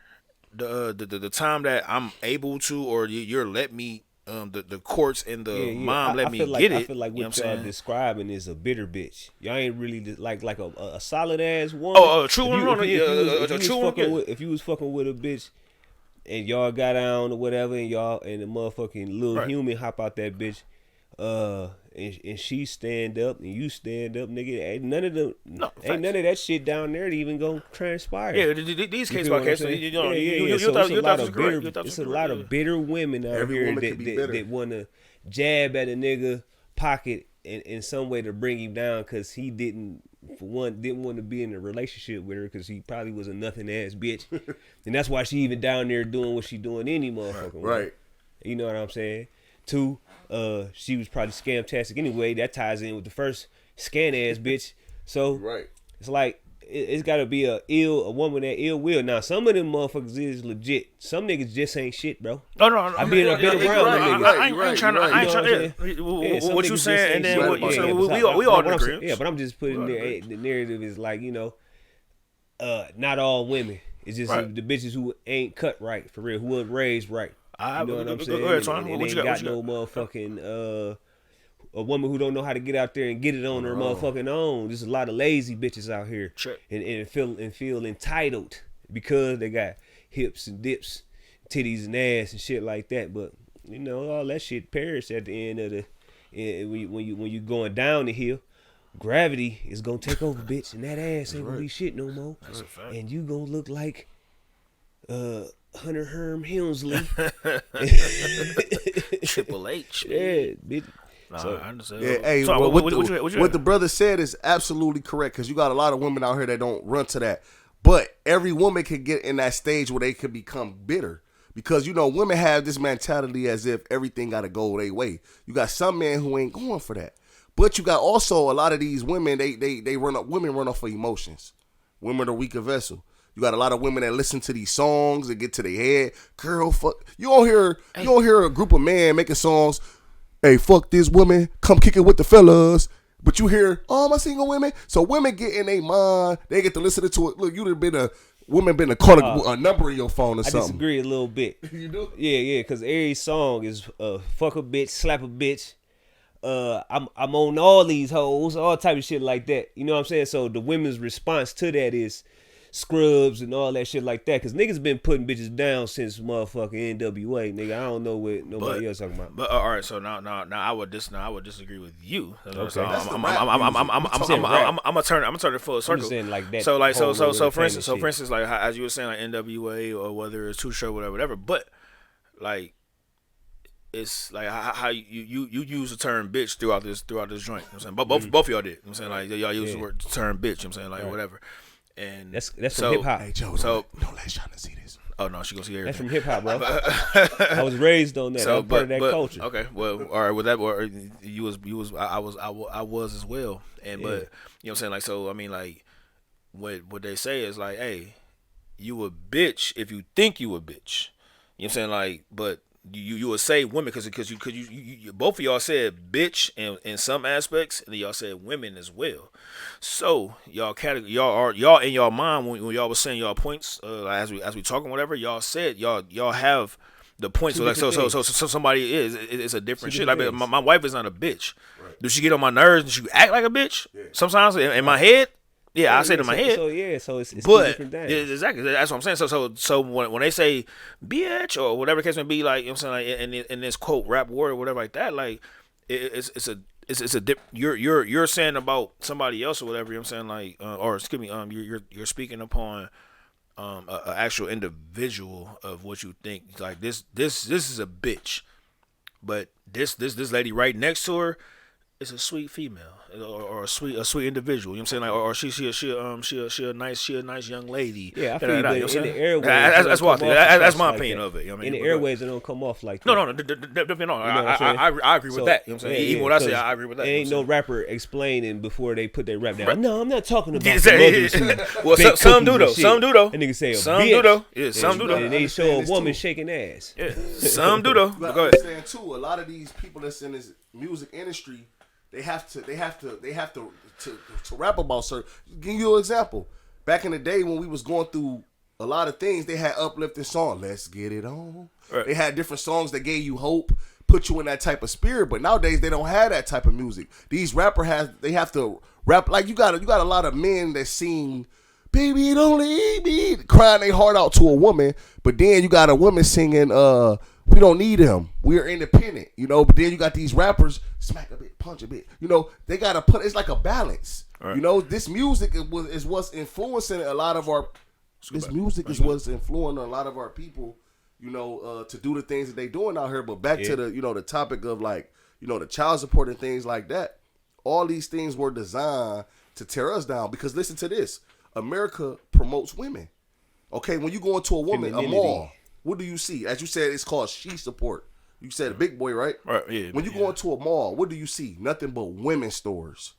the time that I'm able to, or you're let me. The courts and the mom let me get it. I feel like what y'all describing is a bitter bitch. Y'all ain't really like a solid ass woman. Oh, true one. If you was fucking with a bitch and y'all got down or whatever, and the motherfucking little human hop out that bitch, and she stand up and you stand up, nigga. Ain't none of that shit down there to even go transpire. Yeah, these case by case, it's a lot of bitter women out here that want to jab at a nigga pocket in some way to bring him down because he didn't want to be in a relationship with her because he probably was a nothing ass bitch, and that's why she even down there doing what she doing any motherfucking way. Right. You know what I'm saying? Two, she was probably scamtastic anyway. That ties in with the first scan ass bitch. So it's like it's got to be a woman that ill will. Now some of them motherfuckers is legit. Some niggas just ain't shit, bro. No. I've been around them niggas. I ain't trying to. What you saying? And then what you saying? We all agree. Yeah, but I'm just putting the narrative is like not all women. It's just the bitches who ain't cut right for real, who wasn't raised right. You know what I'm saying? Go ahead, Twon. And ain't got no motherfucking a woman who don't know how to get out there and get it on her motherfucking own. There's a lot of lazy bitches out here, and feel entitled because they got hips and dips, titties and ass and shit like that. But all that shit perish at the end of when you going down the hill. Gravity is gonna take over, bitch, and that ass ain't gonna be shit no more. That's a fact. And you gonna look like Hunter Herm Hemsley. Triple H. Yeah, bitch. So, I understand. Yeah, hey, so, what the brother said is absolutely correct because you got a lot of women out here that don't run to that. But every woman can get in that stage where they could become bitter because women have this mentality as if everything got to go their way. You got some men who ain't going for that, but you got also a lot of these women. They run up. Women run off of emotions. Women are weaker vessel. You got a lot of women that listen to these songs and get to their head. Girl, fuck. You don't hear a group of men making songs. Hey, fuck this woman. Come kick it with the fellas. But you hear, oh, my single women. So women get in their mind. They get to listen to it. Look, you'd have been a call a number in your phone or something. I disagree a little bit. You do? Yeah. Because every song is fuck a bitch, slap a bitch. I'm on all these hoes, all type of shit like that. You know what I'm saying? So the women's response to that is scrubs and all that shit like that. Cause niggas been putting bitches down since motherfucking NWA, nigga. I don't know what nobody else talking about. But all right, so now I would disagree with you. Okay. So I'm gonna turn it full circle. I'm just saying like that. So for instance, like as you were saying, like NWA or whether it's Too Short, whatever. But like it's like how you use the term bitch throughout this joint. You know what I'm saying? But both of y'all did. You know what I'm saying? Like y'all use the word term bitch. You know what I'm saying? Like whatever. And that's so, hip hop. Hey Joe, don't let Shauna see this. Oh no, she gonna see everything. That's from hip hop, bro. I was raised on that. So, I'm part of that culture. Okay, well, all right. With that, you was, I was as well. And but you know what I'm saying, like, so I mean, like, what they say is like, hey, you a bitch if you think you a bitch. You know what I'm saying, like, but you would say women because you both of y'all said bitch in some aspects, and then y'all said women as well. So y'all in y'all mind when y'all was saying y'all points as we talking whatever y'all said y'all have the points. So somebody it's a different shit. Like my wife is not a bitch. Right. Do she get on my nerves and she act like a bitch? Yeah. Sometimes in my head. Yeah, I say it in my head. So it's but, two different things. Exactly, that's what I'm saying. So when they say bitch or whatever the case may be, like, you know what I'm saying, like in this quote rap word or whatever like that, like it's a dip. You're saying about somebody else or whatever. You know what I'm saying, like or excuse me, you're speaking upon an actual individual of what you think. Like this is a bitch, but this lady right next to her is a sweet female or a sweet individual. You know what I'm saying? Like, or she a nice young lady. Yeah, I feel you, but in the airways, that's my opinion of it. You know what I mean? In the airways, it don't come off like that. No, definitely not. I agree with that. You know what I'm saying? Even what I say, I agree with that. There ain't no rapper explaining before they put their rap down. No, I'm not talking about mothers who well, some do though. Some do though. And niggas say some do though. Yeah, some do though. And they show a woman shaking ass. Yeah, some do though. But go ahead. Understand too. A lot of these people that's in this music industry. They have to rap about certain. Give you an example. Back in the day when we was going through a lot of things, they had uplifting songs. Let's get it on. Right. They had different songs that gave you hope, put you in that type of spirit. But nowadays they don't have that type of music. These rappers they have to rap like you got a lot of men that sing, "Baby, don't leave me," crying their heart out to a woman. But then you got a woman singing, "We don't need him. We're independent," you know. But then you got these rappers smack a bit, punch a bit. You know, they gotta put. It's like a balance. Right. You know, this music is what's influencing a lot of our. This music is what's influencing a lot of our people. You know, to do the things that they doing out here. But back to the the topic of like the child support and things like that. All these things were designed to tear us down because listen to this. America promotes women. Okay, when you go into a mall. What do you see? As you said, it's called she support. You said a big boy, right? Right. Yeah. When you go into a mall, what do you see? Nothing but women's stores.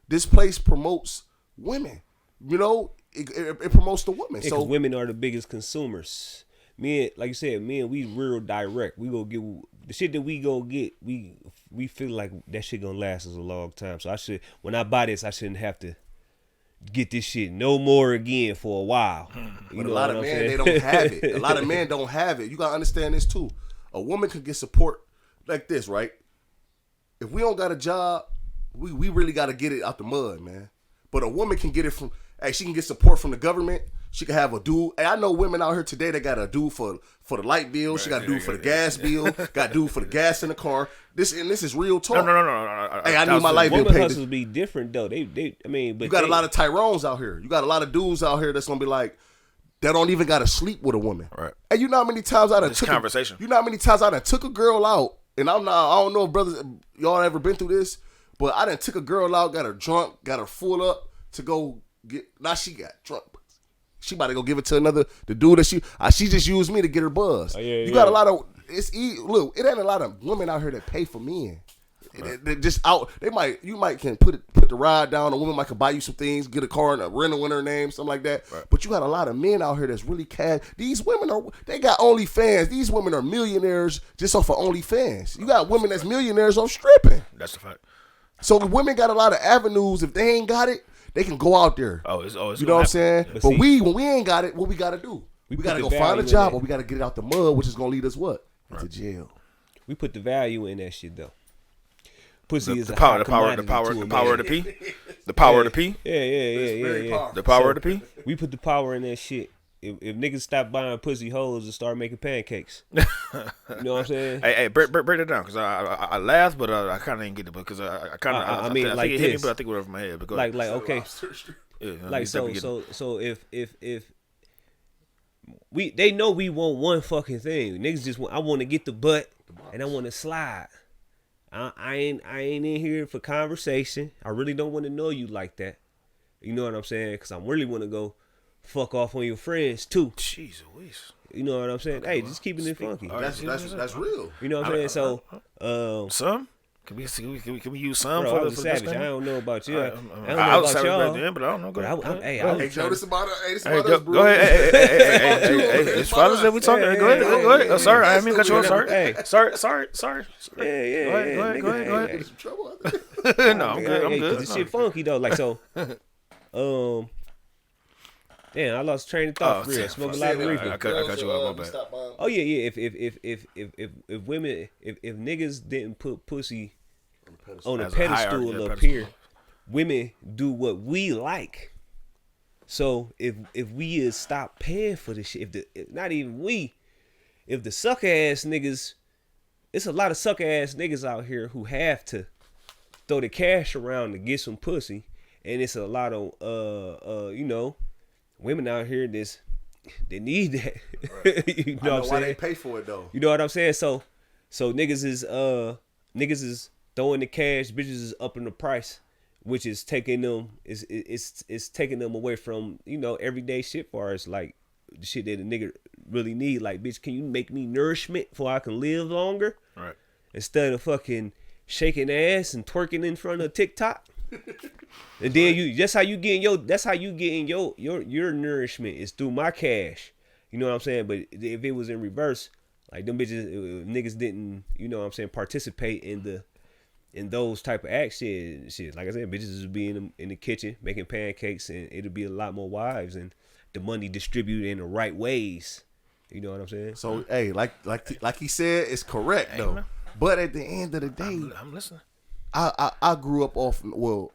This place promotes women. You know, it promotes the women. Yeah, so women are the biggest consumers. Men, like you said, men, we real direct. We go get the shit that we go get. We feel like that shit gonna last us a long time. So when I buy this, I shouldn't have to get this shit no more again for a while. But a lot of men, they don't have it. A lot of men don't have it. You gotta understand this too. A woman could get support like this, right? If we don't got a job, we really gotta get it out the mud, man. But a woman can get it from. Hey, she can get support from the government. She can have a dude. Hey, I know women out here today that got a dude for the light bill. Right, she got a dude for the gas bill. Got a dude for the gas in the car. This is real talk. No. Hey, I need my light bill paid. Women hustles be different though. But you got a lot of Tyrones out here. You got a lot of dudes out here that's gonna be like, that don't even gotta sleep with a woman. Right. And you know how many times I done took conversation. You know how many times I done took a girl out, and I don't know if brothers y'all ever been through this, but I done took a girl out, got her drunk, got her full up to go get. Now she got drunk. She about to go give it to the dude that she just used me to get her buzz. Oh, yeah, you got a lot of look, it ain't a lot of women out here that pay for men. Right. They just out. You might can put the ride down. A woman might can buy you some things, get a car and a rental in her name, something like that. Right. But you got a lot of men out here that's really cash. These women they got OnlyFans. These women are millionaires just off of OnlyFans. You got women that's millionaires off stripping. That's a fact. So the women got a lot of avenues. If they ain't got it, they can go out there. It's you know what I'm saying? But when we ain't got it, what we got to do? We got to go find a job, or we got to get it out the mud, which is going to lead us what? Right. To jail. We put the value in that shit, though. Pussy is the power of the P. The power of the P. Yeah. The power of the P. We put the power in that shit. If niggas stop buying pussy hoes and start making pancakes, you know what I'm saying? Hey, break it down, because I laughed, but I kind of didn't get it, because I think it hit me, but I think it went over my head. But like okay, yeah, like so if they know we want one fucking thing, niggas just want. I want to get the butt and I want to slide. I ain't in here for conversation. I really don't want to know you like that. You know what I'm saying? Because I really want to go fuck off on your friends too. Jeez Louise. You know what I'm saying? Hey, just keeping it funky. That's real. You know what I'm saying? So, some. Can we use some bro, for I was the a savage. I disclaimer? don't know about you. I don't know I was about savage y'all. back then, but I don't know. Go ahead. Hey, Joe, this about us, Go bro. ahead. Hey, it's fathers that we talking. Go ahead. Sorry, I didn't mean to cut you off. Sorry. Hey. Sorry. Yeah. Go ahead. Get some trouble out No, there. I'm good. Cause this shit funky though. Like so, damn, I lost train of thought for real. Smoke a lot of reefer. I cut you off. My bad. Oh yeah. If women, if niggas didn't put pussy on a As a hierarchy, pedestal yeah, up pedestal. here, women do what we like. So if we is stop paying for this shit, if not even we, if the sucker ass niggas, it's a lot of sucker ass niggas out here who have to throw the cash around to get some pussy, and it's a lot of women out here they need that. Right. You know I know what I'm why saying? they pay for it though. You know what I'm saying? So niggas is throwing the cash, bitches is upping the price, which is taking them it's taking them away from, everyday shit far as like the shit that a nigga really need. Like, bitch, can you make me nourishment so I can live longer? Right. Instead of fucking shaking ass and twerking in front of TikTok. And then that's how you getting your nourishment is through my cash. You know what I'm saying? But if it was in reverse, like them bitches, niggas didn't, participate in those type of acts, shit. Like I said, bitches would be in the kitchen making pancakes, and it'll be a lot more wives, and the money distributed in the right ways. You know what I'm saying? So hey, like he said, it's correct though. Man. But at the end of the day, I'm listening. I grew up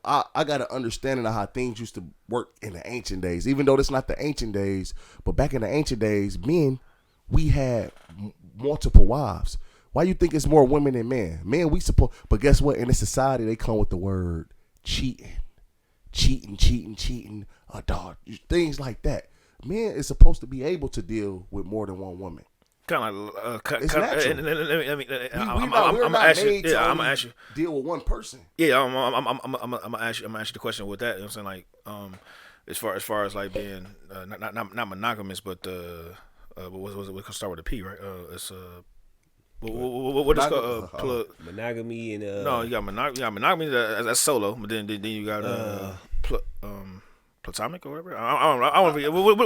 I got an understanding of how things used to work in the ancient days. Even though it's not the ancient days, but back in the ancient days, men, we had multiple wives. Why you think it's more women than men? Men, but guess what? In this society, they come with the word cheating, a dog, things like that. Men is supposed to be able to deal with more than one woman. Kind of It's natural. I'm gonna ask you. Deal with one person. Yeah, I'm gonna ask you the question with that. You know what I'm saying? Like, as far as like being not monogamous, but what was it? We can start with a P, right? It's what is called monogamy and no, you got monogamy. That's solo, but then you got platonic or whatever. I don't know.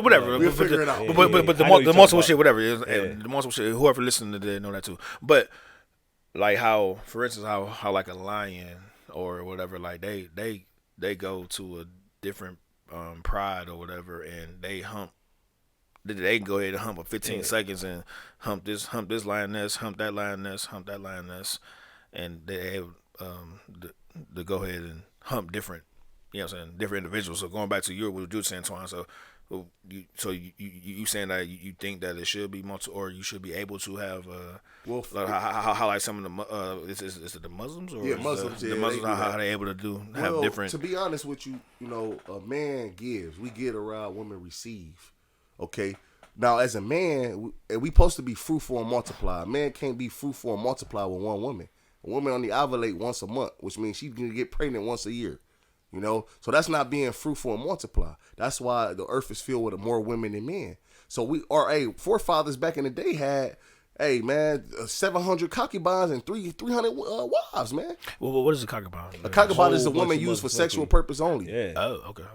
Whatever. We'll figure it out. But the multiple shit, whatever. The multiple shit. Whoever listening to that know that too. But like how, for instance, how like a lion or whatever, like they go to a different pride or whatever, and they hump. They can go ahead and hump for 15 seconds and hump this lioness, hump that lioness, and they have to go ahead and hump different. You know what I'm saying? Different individuals. So going back to what you were saying, Twon. So you saying that you think that it should be or you should be able to have like how like some of the is it the Muslims or Muslims? The Muslims how they able to have different. To be honest with you, a man gives, we get around, women receive. Okay. Now, as a man, we supposed to be fruitful and multiply. A man can't be fruitful and multiply with one woman. A woman only ovulate once a month, which means she's gonna get pregnant once a year. So that's not being fruitful and multiply. That's why the earth is filled with more women than men. So forefathers back in the day had, 700 concubines and 300 wives, man. Well, what is a concubine? A concubine is a woman used for sexual purpose only. Yeah. Oh, okay.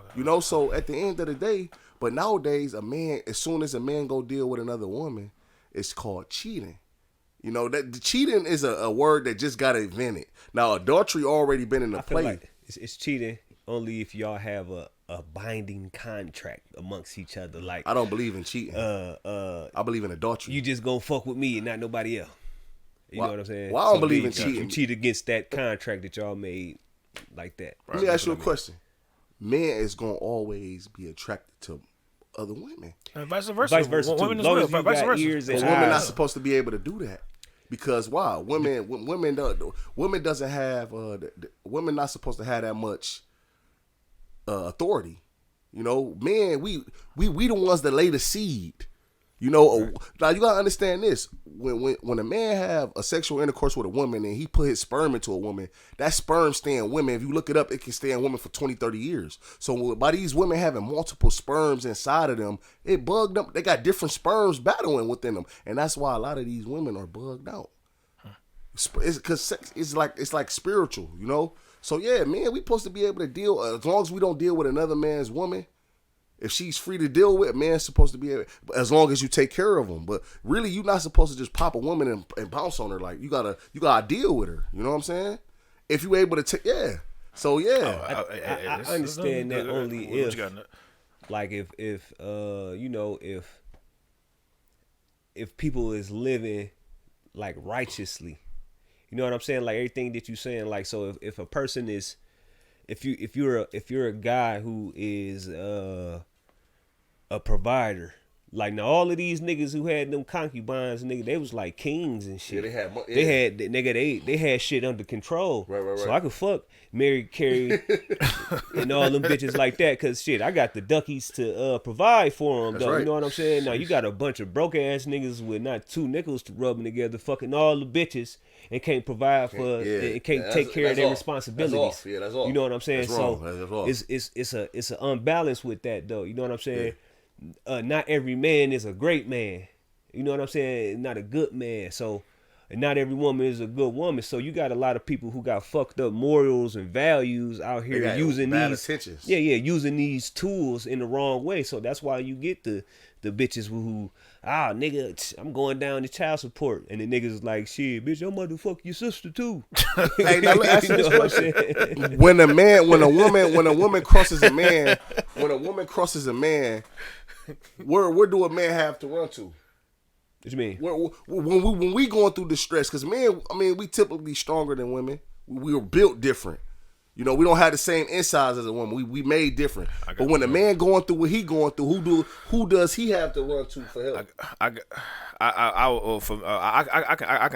So at the end of the day, but nowadays, a man, as soon as a man go deal with another woman, it's called cheating. That cheating is a word that just got invented. Now, adultery already been in the play. Like it's cheating only if y'all have a binding contract amongst each other. Like, I don't believe in cheating. I believe in adultery. You just gonna fuck with me and not nobody else. You know what I'm saying? Well, I don't believe in cheating. You cheat against that contract that y'all made like that. Let me ask you a question. Men is gonna always be attracted to other women. And vice versa. Vice versa. Too. As long as you got ears and eyes. Women not supposed to be able to do that. Because why? Women doesn't have women not supposed to have that much authority. Men, we the ones that lay the seed. You know, now you gotta understand this. When a man have a sexual intercourse with a woman and he put his sperm into a woman, that sperm stay in women. If you look it up, it can stay in women for 20, 30 years. So by these women having multiple sperms inside of them, it bugged them. They got different sperms battling within them, and that's why a lot of these women are bugged out. It's because sex is like spiritual, you know. So yeah, man, we supposed to be able to deal as long as we don't deal with another man's woman. If she's free to deal with, man's supposed to be able, as long as you take care of them. But really, you're not supposed to just pop a woman and bounce on her. Like you gotta deal with her. You know what I'm saying? If you able to take, yeah. So yeah, I understand that only if, like, if you know, if people is living like righteously, you know what I'm saying? Like everything that you saying, like, so if a person is, if you're a guy who is a provider, like now all of these niggas who had them concubines, nigga, they was like kings and shit. Yeah, they had shit under control. Right. So I could fuck Mary Carey and all them bitches like that, cause shit, I got the duckies to provide for them. That's though. right. You know what I'm saying? Now you got a bunch of broke ass niggas with not two nickels to rubbing together, fucking all the bitches, and can't provide for, and can't take care of their responsibilities. Yeah, that's all. You know what I'm saying? That's wrong. It's an unbalance with that though. You know what I'm saying? Yeah. Not every man is a great man. You know what I'm saying? Not a good man. So, and not every woman is a good woman. So you got a lot of people who got fucked up morals and values out here using these intentions. using these tools in the wrong way. So that's why you get the bitches who nigga, I'm going down to child support, and the niggas is like, shit, bitch, I'm about to fuck your sister too. Hey, now let me ask you this question: when a woman crosses a man, where do a man have to run to? What you mean? When we going through the stress, because men, I mean, we typically stronger than women. We were built different. You know, we don't have the same insides as a woman. We made different. But when a man going through what he going through, who does he have to run to for help? I can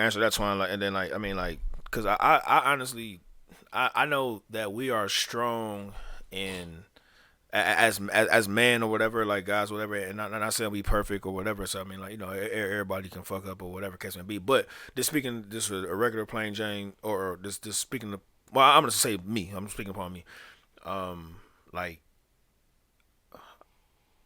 answer that, Twon. Like, and then like, I mean, like, because I honestly, I know that we are strong in as men or whatever, like guys, whatever, and not saying we perfect or whatever. So I mean, like, you know, everybody can fuck up or whatever case may be. But just speaking, this was a regular plain Jane, or just speaking to, well, I'm gonna say me. I'm speaking upon me. Like,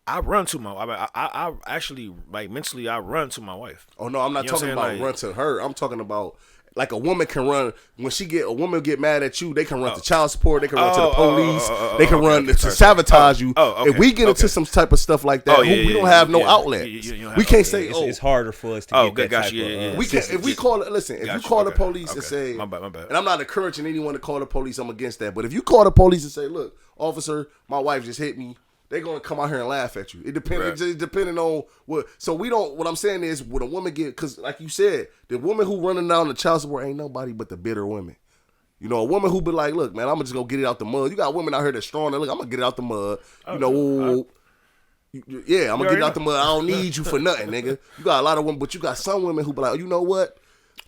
I run to my. I actually, like, mentally, I run to my wife. Oh no, I'm not talking about run to her. I'm talking about. Like a woman can run when a woman get mad at you, they can run to child support, they can run to the police, they can run to sabotage you. If we get into some type of stuff like that, we don't have no outlet. We can't say, it's harder for us to get that type of. We can't. If we call it, listen, if you call the police and say, my bad. And I'm not encouraging anyone to call the police. I'm against that. But if you call the police and say, look, officer, my wife just hit me, they're gonna come out here and laugh at you. It depends. Right. It's depending on what. So we don't. What I'm saying is, when a woman get, because like you said, the woman who running down the child support ain't nobody but the bitter women. You know, a woman who be like, look, man, I'm just gonna get it out the mud. You got women out here that's strong. Look, I'm gonna get it out the mud. You know, yeah, I'm gonna get it out the mud. I don't need you for nothing, nigga. You got a lot of women, but you got some women who be like, you know what?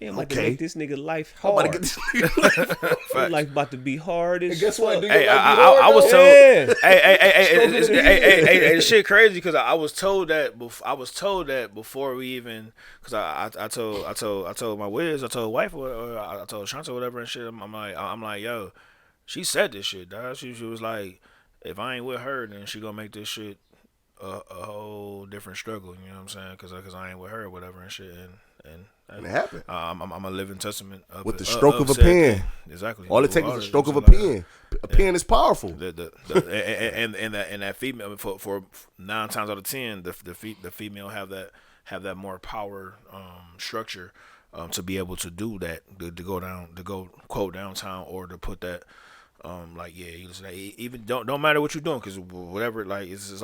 Yeah, I'm about to make this nigga life hard. I'm about to get this nigga life about to be hard as guess what? Hey, I was told. Hey, this shit crazy because I was told that. I was told that before we even, because I told my Wiz, I told wife, or I told Shanta or whatever and shit. I'm like, yo, she said this shit, dog. She was like, if I ain't with her, then she gonna make this shit a whole different struggle. You know what I'm saying? Because I ain't with her or whatever and shit. And it happened. I'm a living testament of with the stroke of a pen. Exactly. All it takes is a stroke of a pen. A pen is powerful. And that female, for 9 times out of 10, the female have that more power structure to be able to do that, to go quote downtown, or to put that. Like, yeah, you listen, even don't matter what you're doing, because whatever, like, it's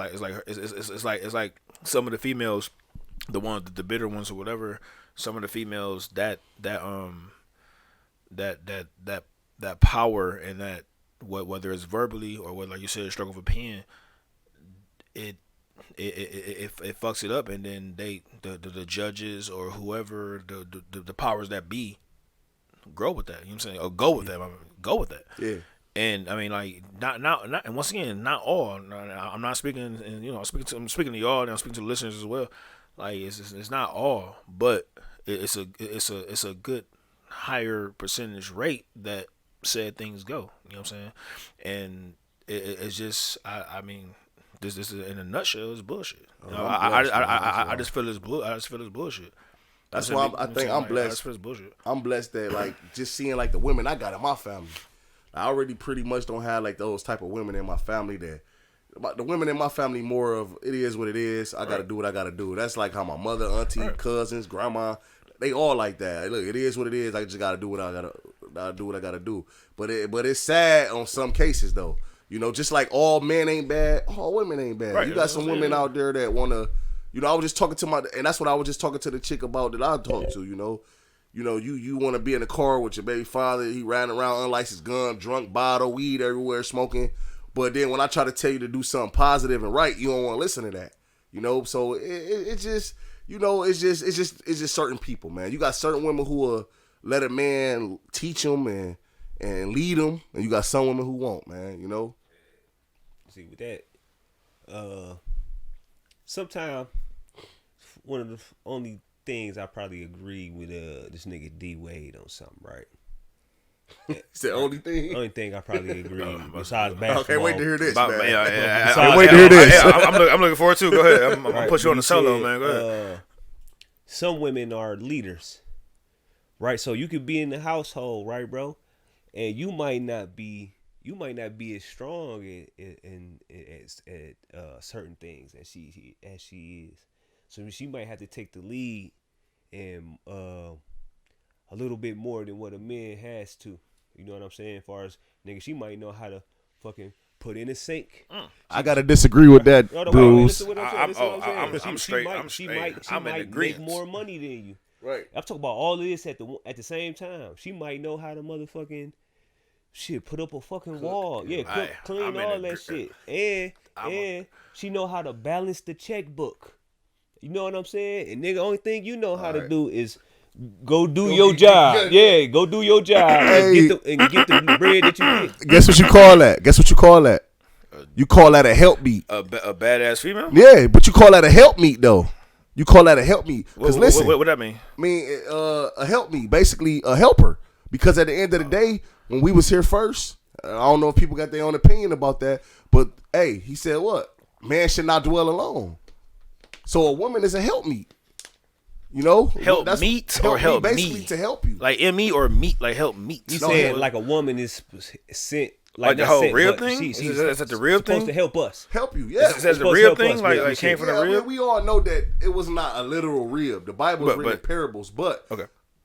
like some of the females, the bitter ones or whatever, some of the females that power, and that whether it's verbally or whether, like you said, a stroke of a pen, it fucks it up, and then the judges or whoever the powers that be grow with that. You know what I'm saying? Or go with that. Go with that. Yeah. And I mean, like, not, and once again, not all. I'm not speaking, and I'm speaking to y'all, and I'm speaking to the listeners as well. Like it's not all, but it's a good higher percentage rate that said things go. You know what I'm saying? And it's just I mean this is in a nutshell is bullshit. You know, I just feel it's I just feel it's bullshit. That's why I think I'm blessed. I'm blessed that like just seeing like the women I got in my family. I already pretty much don't have like those type of women in my family that. But the women in my family more of it is what it is. I gotta do what I gotta do. That's like how my mother, auntie, cousins, grandma, they all like that. Look, it is what it is. I just gotta do what I gotta do. But it's sad on some cases though. You know, just like all men ain't bad, all women ain't bad. You got some women out there that wanna. You know, I was just talking to and that's what I was just talking to the chick about that I talked to. You want to be in the car with your baby father. He riding around unlicensed gun, drunk, bottle, weed everywhere, smoking. But then when I try to tell you to do something positive and right, you don't want to listen to that. You know, so it's just certain people, man. You got certain women who will let a man teach them and lead them, and you got some women who won't, man. You know. See with that, sometimes one of the only things I probably agree with this nigga D Wade on something, right? It's the only thing. Only thing I probably agree besides basketball. Okay, wait to hear this, man. Wait to hear this. I'm looking forward to. Go ahead. I'm gonna put you on the solo, man. Go ahead. Some women are leaders, right? So you could be in the household, right, bro? And you might not be as strong at certain things as she is. So she might have to take the lead and a little bit more than what a man has to. You know what I'm saying? As far as nigga, she might know how to fucking put in a sink. I gotta disagree with that, Bruce. I'm straight. She might make more money than you. Right. I'm talking about all of this at the same time. She might know how to motherfucking shit, put up a fucking wall. Yeah, cook, clean, all that shit. And she know how to balance the checkbook. You know what I'm saying? And nigga, only thing you know how to do is go do your job. Yeah, go do your job and get the bread that you get. Guess what you call that? You call that a helpmeet. A badass female? Yeah, but you call that a helpmeet though. You call that a helpmeet. Because listen. What that mean? I mean, a helpmeet, basically a helper. Because at the end of the day, when we was here first, I don't know if people got their own opinion about that, but hey, he said what? Man should not dwell alone. So a woman is a helpmeet. You know, help meet or help basically me to help you, like me or meet, like help meet. You said like a woman is sent, like the whole real thing. Is that the real thing? Supposed to help you. Yeah, is that the real thing? Like came from the real. I mean, we all know that it was not a literal rib. The Bible is written in parables, but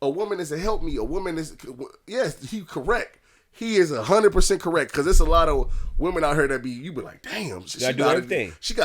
a woman is a help me. A woman is he correct. He is 100% correct because there's a lot of women out here that you be like, damn, she do everything. She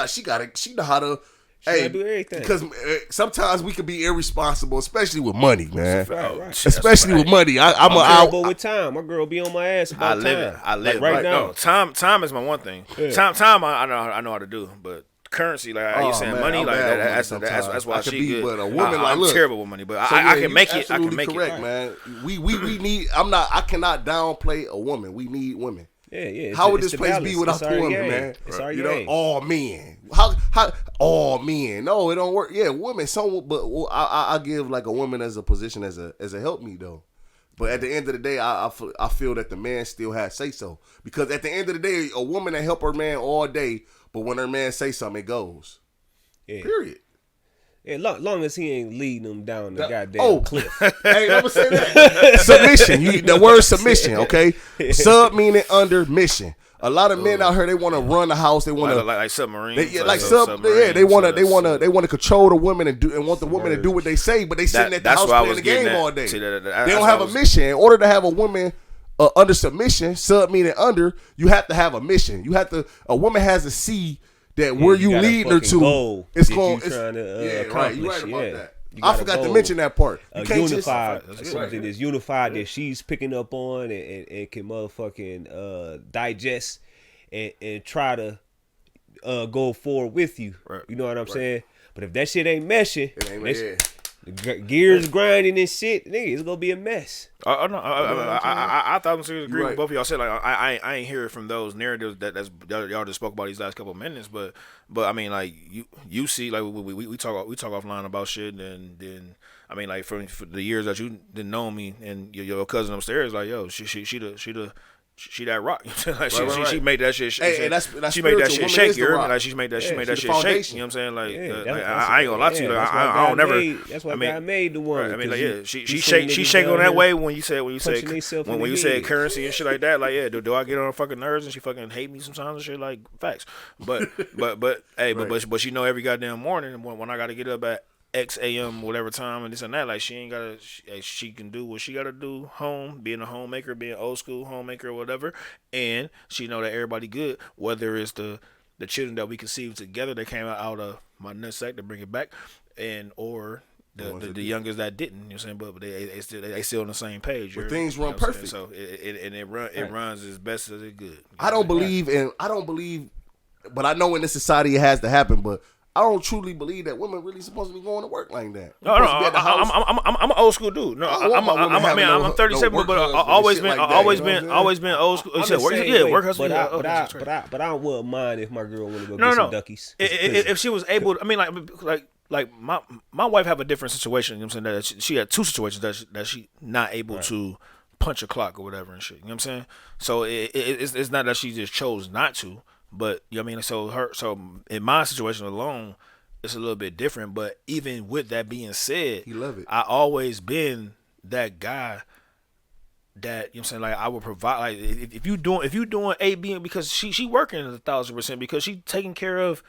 know how to. Hey, because sometimes we can be irresponsible, especially with money, man. Right. Especially with money. I'm terrible with time. My girl be on my ass about time. I live right now. No, time is my one thing. Yeah. Time I know how to do, but currency, like you saying, man, money, like that's why she good. But a woman, I'm terrible with money, but I can make it. I can make correct, it. Man. We need. I cannot downplay a woman. We need women. Yeah. How would this place be without the women, man? You know, all men. How all men? No, it don't work. Yeah, women. But I give like a woman as a position as a help me though. But at the end of the day, I feel that the man still has say so because at the end of the day, a woman that help her man all day, but when her man say something, it goes. Yeah. Period. Yeah, long as he ain't leading them down the goddamn cliff. Hey, let me say that. Submission. The word submission, okay? Sub meaning under mission. A lot of men out here, they want to run the house. They want to like submarine. They want to control the women and want the women to do what they say, but they sitting at the house playing the game all day. They don't have a mission. In order to have a woman under submission, sub meaning under, you have to have a mission. A woman has to see that where you leading her to, it's going. Right. You right about that. I forgot to mention that part. Unified, something that's unified that she's picking up on and can motherfucking digest and try to go forward with you. Right. You know what I'm saying? But if that shit ain't meshing, Gears grinding and shit, nigga, it's gonna be a mess. I thought I was agree right. with both of y'all said like I ain't hear it from those narratives that y'all just spoke about these last couple of minutes, but I mean like you see like we talk offline about shit and then I mean like for the years that you didn't know me and your cousin upstairs like yo she that rock. Like she made that shit. She made that shit shake. You heard me? Like she made that shit shake. You know what I'm saying? Like, I ain't gonna lie to you. Like, I don't never. That's why God made the one. Right, I mean, like yeah, she shake on that way when you said currency and shit like that. Like yeah, do I get on her fucking nerves and she fucking hate me sometimes and shit? Like facts. But hey, but she know every goddamn morning when I gotta get up at X AM whatever time and this and that, like she ain't gotta she can do what she gotta do home, being a homemaker, being old school homemaker or whatever, and she know that everybody good, whether it's the children that we conceived together that came out of my nutsack to bring it back, and or the youngest that didn't, you know what I'm saying, but they still on the same page. But things run perfect, so it runs as best as it could. I don't believe, but I know in this society it has to happen, but I don't truly believe that women really supposed to be going to work like that. No, I'm an old school dude. No, I'm 37, but I always been old school. Work husband. But I wouldn't mind if my girl want to go get some duckies. If she was able, I mean, like my wife have a different situation. You know what I'm saying? That she had two situations that she not able to punch a clock or whatever and shit. You know what I'm saying? So it's not that she just chose not to. But you know what I mean, so in my situation alone, it's a little bit different. But even with that being said, he love it. I always been that guy that, you know what I'm saying, like I would provide, like if you doing A, B, because she working 1,000% because she taking care of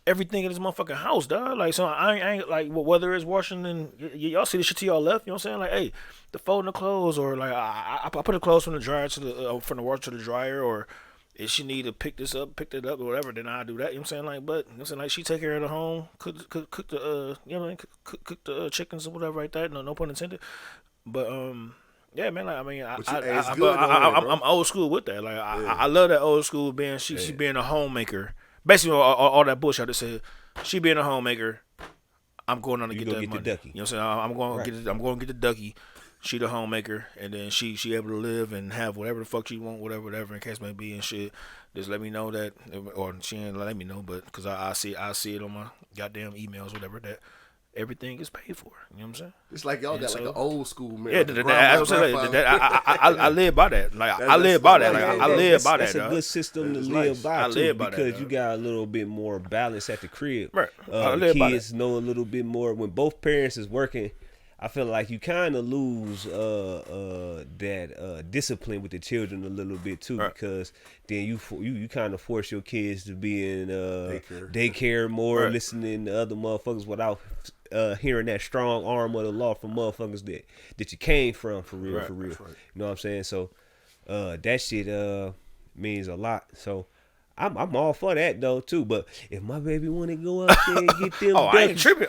everything in this motherfucking house, dog. Like so I ain't like whether it's washing and y'all see the shit to y'all left, you know what I'm saying? Like hey, the folding the clothes or like I put the clothes from the dryer to the from the washer to the dryer or. If she need to pick it up or whatever, then I do that. You know what I'm saying? Like, but you know what I'm saying? Like, she take care of the home, cook the you know, cook the chickens or whatever like that. No pun intended. But yeah, man. Like, I mean, I'm old school with that. Like, I love that old school being she being a homemaker. Basically, all that bullshit I just said. She being a homemaker. I'm going on to get that money. The ducky. You know what I'm saying? I'm going to get the ducky. She the homemaker, and then she able to live and have whatever the fuck she want, whatever in case may be and shit. Just let me know that, or she ain't let me know, but because I see it on my goddamn emails, whatever, that everything is paid for. You know what I'm saying? It's like y'all got like an old school man. Yeah, that's what I'm saying. I live by that. Like I live by that. Like I live by that. That's a good system to live by too, because you got a little bit more balance at the crib. Right. Kids know a little bit more when both parents is working. I feel like you kind of lose that discipline with the children a little bit too, because then you kind of force your kids to be in daycare more, listening to other motherfuckers without hearing that strong arm of the law from motherfuckers that you came from for real. Right. You know what I'm saying? So that shit means a lot. So. I'm all for that though too, but if my baby want to go out there and get them, I ain't tripping.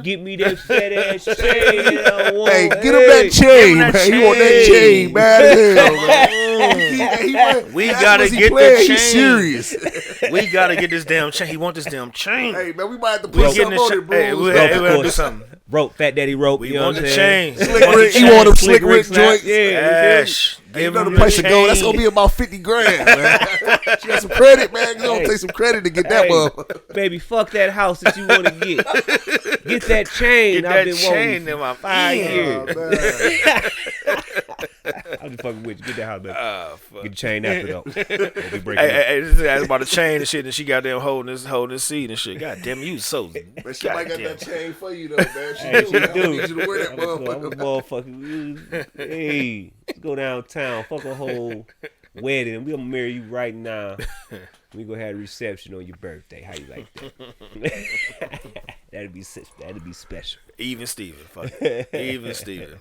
Get me that fat ass chain. Hey, get him that chain, man. You want that chain, man? We gotta get the chain. He's serious. We gotta get this damn chain. He want this damn chain. Hey man, we might have to put something on it, bro. Hey, we have to do something. Rope, Fat Daddy rope. We want the chain. You want them Slick Rick joints? Yeah. You know the price of gold. That's gonna be about $50,000, man. She got some credit, man. You gonna take some credit to get that motherfucker. Baby, fuck that house that you want to get. Get that chain. Get that chain in my 5 years. I'm just fucking with you. Get that house, baby. Get the chain after though. Hey, this guy's about to chain and shit, and she got them holding this seat and shit. God damn, you so. But she might got that chain for you though, man. She do. Need you to wear that motherfucker. Hey, let's go downtown. Fuck a whole wedding. We gonna marry you right now. We gonna have a reception on your birthday. How you like that? That'd be special. Even Steven. Fuck it. Even Steven.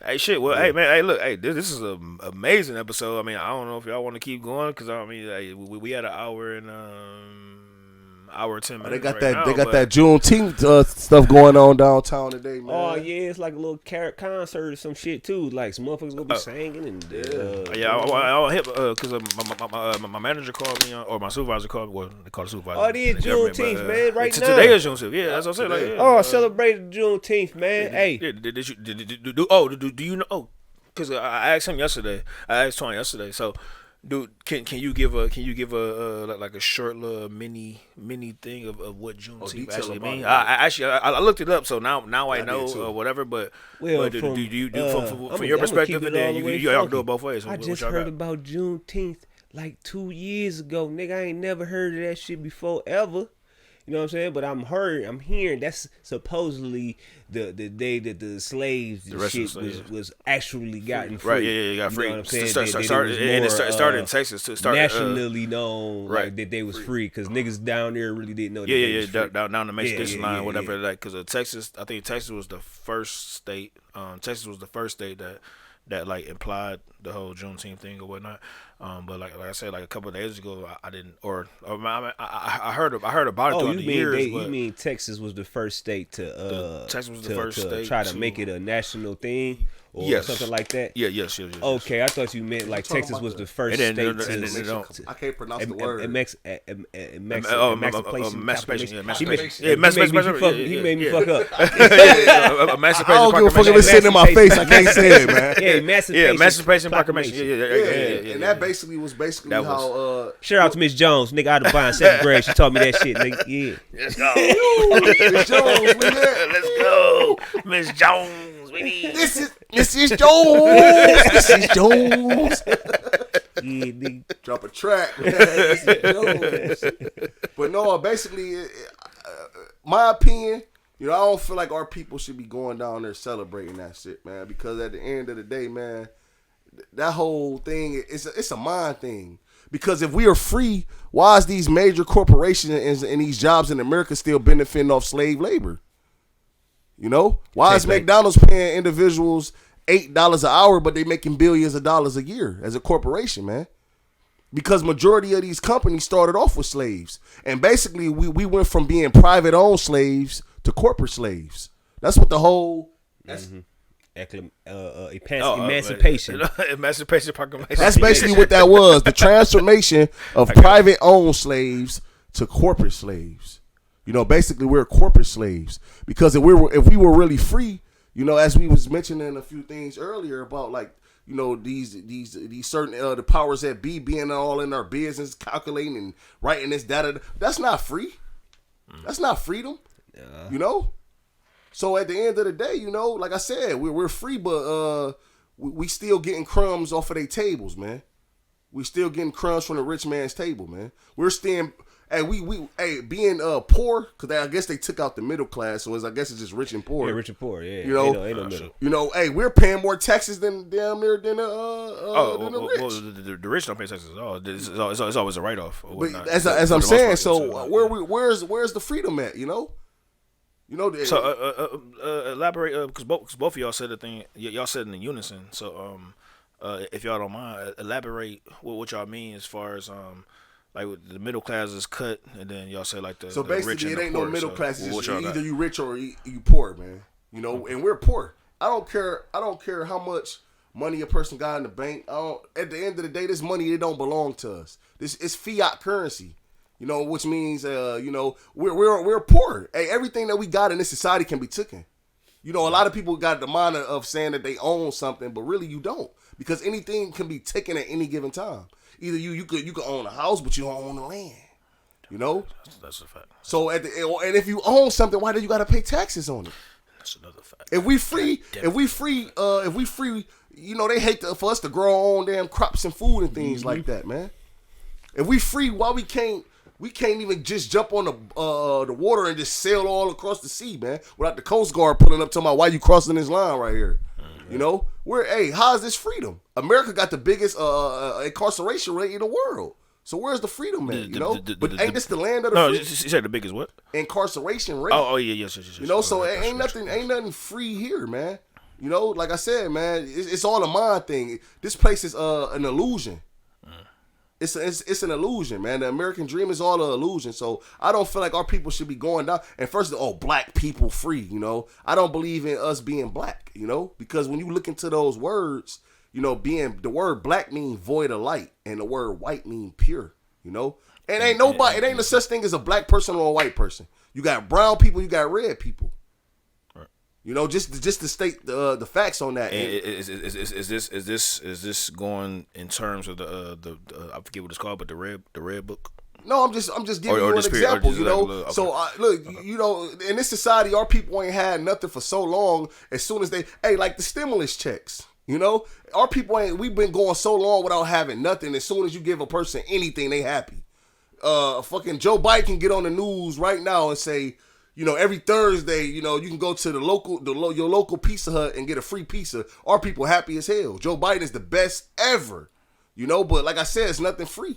Hey, shit. Well, hey, man. Hey, look. Hey, this is an amazing episode. I mean, I don't know if y'all want to keep going because I mean, hey, we had an hour and hour or 10 minutes. They got right that. Now, they got but, that Juneteenth stuff going on downtown today, man. Oh yeah, it's like a little concert or some shit too. Like some motherfuckers gonna be singing and I hit because my manager called me or my supervisor called me. Well, they call the supervisor. Oh, it is Juneteenth, man. Right now. Today is Juneteenth. Yeah, that's what I'm saying. Like, I celebrated Juneteenth, man. Hey. Yeah, do you know? Oh, because I asked him yesterday. I asked Twon yesterday. So, dude, can you give a like a short little mini thing of what Juneteenth actually means? I looked it up, so now I know whatever. But well, do you from your perspective, and then you all do it both ways. I just heard about Juneteenth like 2 years ago, nigga. I ain't never heard of that shit before ever. You know what I'm saying? But I'm hearing that's supposedly the day that the slaves was actually gotten free. Right, yeah, got free. You know what I'm saying? It started in Texas too. Nationally known, right, that they was free because niggas down there really didn't know. Down the Mexican line, whatever. Like, because Texas, I think Texas was the first state. Texas was the first state that like implied the whole Juneteenth thing or whatnot. But like I said, like a couple of days ago, I didn't, I heard about it throughout the years. You mean Texas was the first state to Texas was the first state try to make it a national thing or something like that? Yes. Okay, I thought you meant like Texas was the first state to. I can't pronounce the word. Emancipation. He made me fuck up. I don't give a fuck if it's sitting in my face. I can't say it, man. Yeah, Emancipation Proclamation. Yeah. And that was basically how. Shout out to Miss Jones, nigga. I'd have been in 7th grade. She taught me that shit, nigga. Yeah. Let's go. Miss Jones, we there. Let's go, Miss Jones. This is Mrs. Jones. Mrs. Jones. Yeah, nigga. Drop a track. Mrs. Jones. But no, basically, my opinion, I don't feel like our people should be going down there celebrating that shit, man. Because at the end of the day, man, that whole thing it's a mind thing. Because if we are free, why is these major corporations and these jobs in America still benefiting off slave labor? Why is McDonald's paying individuals $8 an hour, but they making billions of dollars a year as a corporation, man? Because majority of these companies started off with slaves. And basically, we went from being private-owned slaves to corporate slaves. That's what the whole... Emancipation. Emancipation Proclamation. That's basically what that was. The transformation of private-owned slaves to corporate slaves. Basically, we're corporate slaves. Because if we were really free, as we was mentioning a few things earlier about like, these certain the powers that be being all in our business, calculating and writing this data. That's not free. That's not freedom. So at the end of the day, like I said, we're free, but we still getting crumbs off of their tables, man. We still getting crumbs from the rich man's table, man. We're staying. Hey, being poor, because I guess they took out the middle class, so I guess it's just rich and poor. Yeah, rich and poor, yeah. Ain't no middle. Hey, we're paying more taxes than damn near than the rich. Well, the rich don't pay taxes at all. It's always a write-off. But as I'm saying, so where's the freedom at? So elaborate, because both of y'all said the thing. Y'all said it in unison. So if y'all don't mind, elaborate what y'all mean as far as like the middle class is cut, and then y'all say like the so basically rich and it ain't the poor, no middle class. It's either you rich or you poor, man. And we're poor. I don't care how much money a person got in the bank. At the end of the day, this money it don't belong to us. This is fiat currency. Which means we're poor. Hey, everything that we got in this society can be taken. A lot of people got the mind of saying that they own something, but really you don't, because anything can be taken at any given time. Either you could own a house, but you don't own the land. That's a fact. So and if you own something, why do you got to pay taxes on it? That's another fact. If we free, they hate for us to grow our own damn crops and food and things like that, man. If we free, why we can't even just jump on the water and just sail all across the sea, man, without the Coast Guard pulling up talking about why you crossing this line right here. How is this freedom? America got the biggest incarceration rate in the world. So where's the freedom at? But ain't this the land of the free? No, you said the biggest what? Incarceration rate. Oh yeah, yes. So ain't nothing free here, man. Like I said, man, it's all a mind thing. This place is an illusion. It's an illusion, man. The American dream is all an illusion. So I don't feel like our people should be going down. And first of all, black people free, you know. I don't believe in us being black, you know, because when you look into those words, you know, the word black mean void of light, and the word white mean pure, you know. And it ain't a such thing as a black person or a white person. You got brown people, you got red people. You know, just to state the facts on that. Is this going in terms of the I forget what it's called, but the red book? No, I'm just giving you an example. You know, okay. So look, you know, in this society, our people ain't had nothing for so long. As soon as like the stimulus checks. You know, our people we've been going so long without having nothing. As soon as you give a person anything, they happy. Fucking Joe Biden can get on the news right now and say, you know, every Thursday, you know, you can go to your local Pizza Hut and get a free pizza. Our people happy as hell. Joe Biden is the best ever, you know. But like I said, it's nothing free.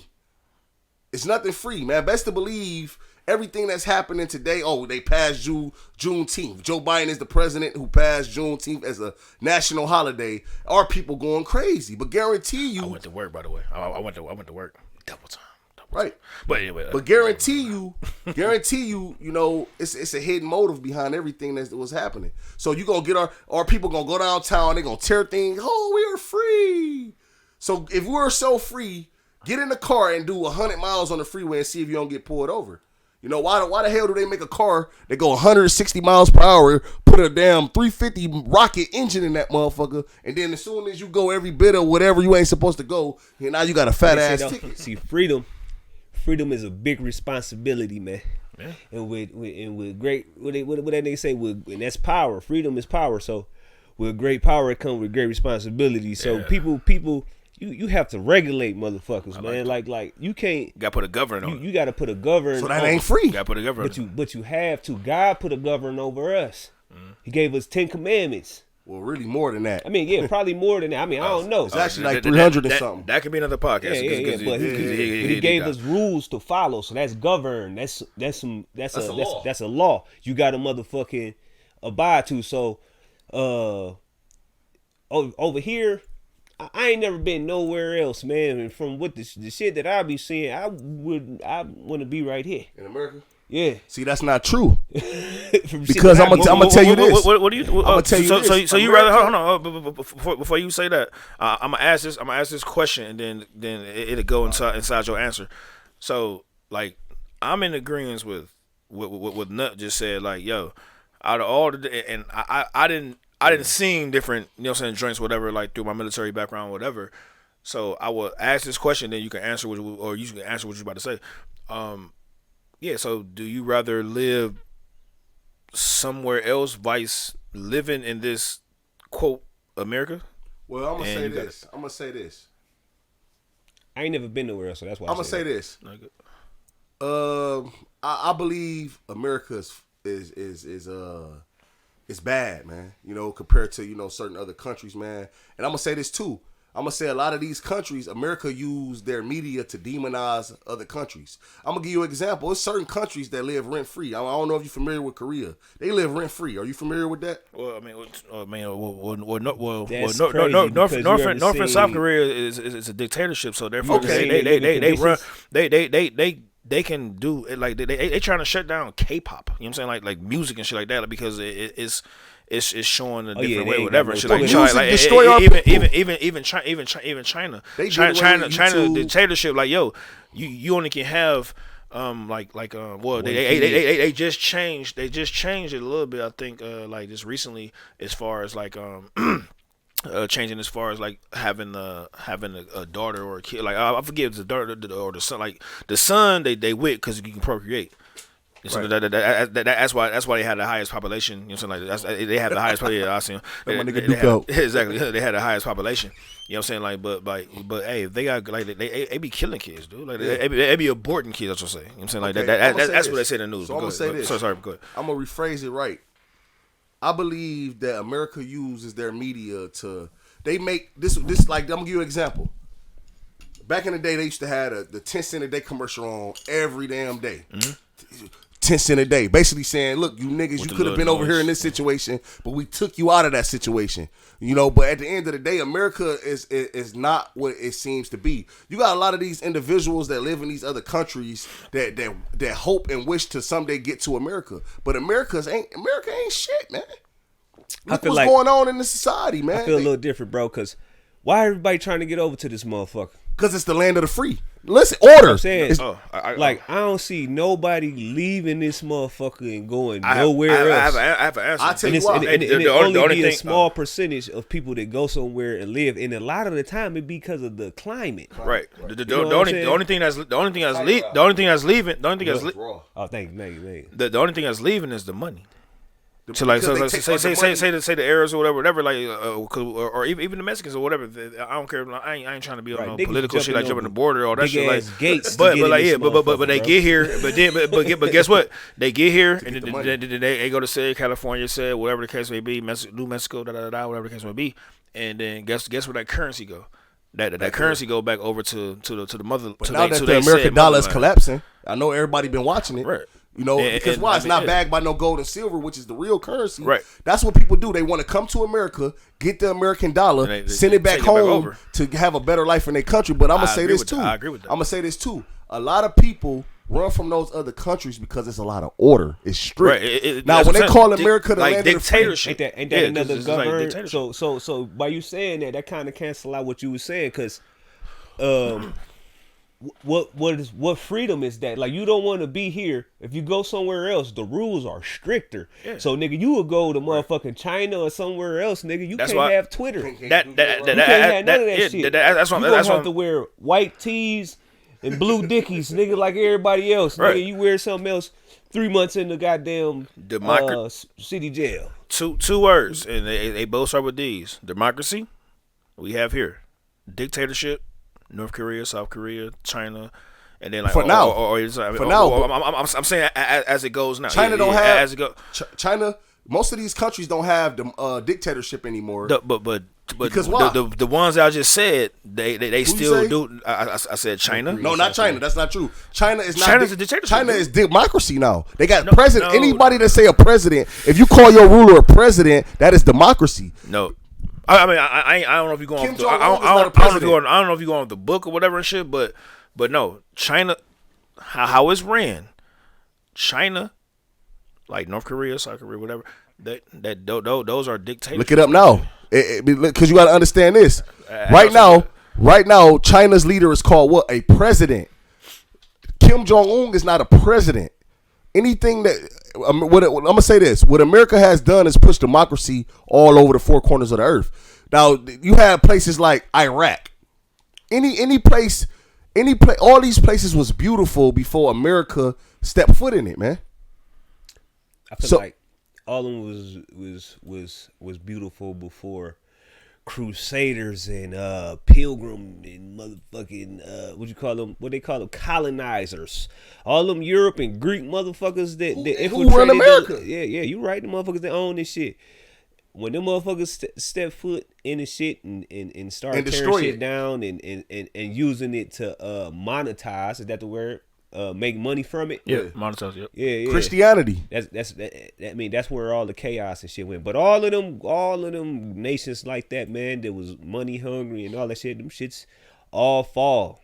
It's nothing free, man. Best to believe everything that's happening today. Oh, they passed Juneteenth. Joe Biden is the president who passed Juneteenth as a national holiday. Our people going crazy. But guarantee you, I went to work, by the way. I went to work double time. Right. But anyway. But guarantee you, you know, it's a hidden motive behind everything that was happening. So you gonna get our people gonna go downtown, they gonna tear things. Oh, we are free. So if we're so free, get in the car and do 100 miles on the freeway and see if you don't get pulled over. You know, why the hell do they make a car that go 160 miles per hour, put a damn 350 rocket engine in that motherfucker, and then as soon as you go every bit of whatever you ain't supposed to go, and now you got a fat ass ticket. See, freedom is a big responsibility, man. Yeah. And with great, what that nigga say, and that's power. Freedom is power. So with great power, it comes with great responsibility. So people, you have to regulate motherfuckers, man. Like you can't. You gotta put a governor on. You gotta put a governor. So that ain't free. You gotta put a governor. But you have to. God put a governor over us. He gave us 10 commandments. Well, really more than that. I mean, yeah, probably more than that. I mean, I don't know. It's actually like 300 and something. That could be another podcast. Yeah. But he gave us rules to follow, so that's govern. That's a law. You got to motherfucking abide to. So, over here, I ain't never been nowhere else, man. And from what the shit that I be seeing, I want to be right here in America. Yeah. See, that's not true. Because I'm gonna tell you this. What do you? I'm gonna tell you this. So you rather hold on before you say that. I'm gonna ask this question, and then it'll go inside your answer. So like I'm in agreement with what Nut just said. Like yo, out of all the and I didn't see different, you know what I'm saying, joints, whatever, like through my military background, whatever. So I will ask this question, then you can answer or you can answer what you're about to say. Yeah, so do you rather live somewhere else, vice living in this, quote, America? Well, I'm going to say this. I ain't never been nowhere else, so that's why I'm going to say this. I believe America is bad, man, you know, compared to, you know, certain other countries, man. And I'm going to say this, too. I'm going to say a lot of these countries, America use their media to demonize other countries. I'm going to give you an example. There's certain countries that live rent-free. I don't know if you're familiar with Korea. They live rent-free. Are you familiar with that? Well, I mean, North and South Korea is a dictatorship, so therefore they can do it. Like they trying to shut down K-pop. You know what I'm saying? Like music and shit like that, because it's showing a different way, whatever. Shit like even China. China dictatorship. Like yo, you only can have they just changed it a little bit. I think like just recently, as far as like changing as far as like having a daughter or a kid. Like I forget if it's the daughter or the son. Like the son they with because you can procreate. So right. That's why they had the highest population. You know what I'm saying? Like they have the highest population. Exactly. They had the highest population. You know what I'm saying? Like, but hey, if they got like they be killing kids, dude. Like they be aborting kids. That's what I'm saying. You know what I'm saying? Like okay, that's what they say in the news. So I'm gonna say this. Sorry, go ahead. I'm gonna rephrase it right. I believe that America uses their media to make this like I'm gonna give you an example. Back in the day, they used to have the 10 cent a day commercial on every damn day. Mm-hmm. 10 cents a day. Basically saying, look, you niggas, With you could have been over noise. here in this situation, but we took you out of that situation. You know, but at the end of the day, America is not what it seems to be. You got a lot of these individuals that live in these other countries that hope and wish to someday get to America. But America ain't shit, man. Look what's going on in the society, man. I feel a little different, bro, because why everybody trying to get over to this motherfucker? Because it's the land of the free. Listen, order. I'm saying, I don't see nobody leaving this motherfucker and going nowhere else. I have an answer. I'll tell you why. And it only be a small percentage of people that go somewhere and live, and a lot of the time it be because of the climate. Right. The only thing that's leaving. Oh, thank you. The only thing that's leaving is the money. So like, say the Arabs or whatever, like, or even the Mexicans or whatever. I don't care. I ain't trying to be on no political shit, like jumping the border, all that shit. Like, but they get here, but guess what? They get here and they go to say California, say whatever the case may be, New Mexico, whatever the case may be, and then guess where that currency go? That currency go back over to the mother. But now that the American dollar is collapsing, I know everybody been watching it. Right. You know, because why? It's not backed by no gold and silver, which is the real currency. Right. That's what people do. They want to come to America, get the American dollar, send it back home to have a better life in their country. But I'm going to say this too. I agree with that. I'm going to say this too. A lot of people run from those other countries because it's a lot of order. It's strict. Right. Now, when they call America the land of the free, dictatorship, ain't that another government? So by you saying that kind of cancel out what you were saying, because what freedom is that? Like, you don't want to be here. If you go somewhere else, the rules are stricter. Yeah. So nigga, you would go to motherfucking China or somewhere else, nigga. You can't have Twitter. You can't have none of that shit. That's what you have to wear white tees and blue dickies, nigga, like everybody else. Right. Nigga, you wear something else 3 months in the goddamn city jail. Two words, and they both start with D's. Democracy, we have here. Dictatorship, North Korea, South Korea, China, and then like for now. I'm saying as it goes now. China don't have as it go. China. Most of these countries don't have the dictatorship anymore. But because why? The ones I just said, they still do. I said China. No, not China. That's not true. China is not. China's a dictatorship. China is democracy now. They got president. Anybody that say a president, if you call your ruler a president, that is democracy. No. I mean, I don't know if you're going. I don't know if you're going with the book or whatever and shit, but no, China, how it's ran, China, like North Korea, South Korea, whatever. Those are dictators. Look it up now, because you got to understand this. Right now, China's leader is called what? A president. Kim Jong-un is not a president. Anything that I'm gonna say this: what America has done is push democracy all over the four corners of the earth. Now you have places like Iraq. Any place, all these places was beautiful before America stepped foot in it, man. I feel like all of them was beautiful before Crusaders and Pilgrim and motherfucking what they call them, colonizers. All them Europe and Greek motherfuckers that infiltrated run America. You right, the motherfuckers that own this shit. When them motherfuckers step foot in the shit and start tearing shit down and using it to monetize, is that the word? Make money from it. Yeah, monetize. Yep. Yeah. Christianity. I mean, that's where all the chaos and shit went. But all of them nations like that, man, that was money hungry and all that shit. Them shits all fail.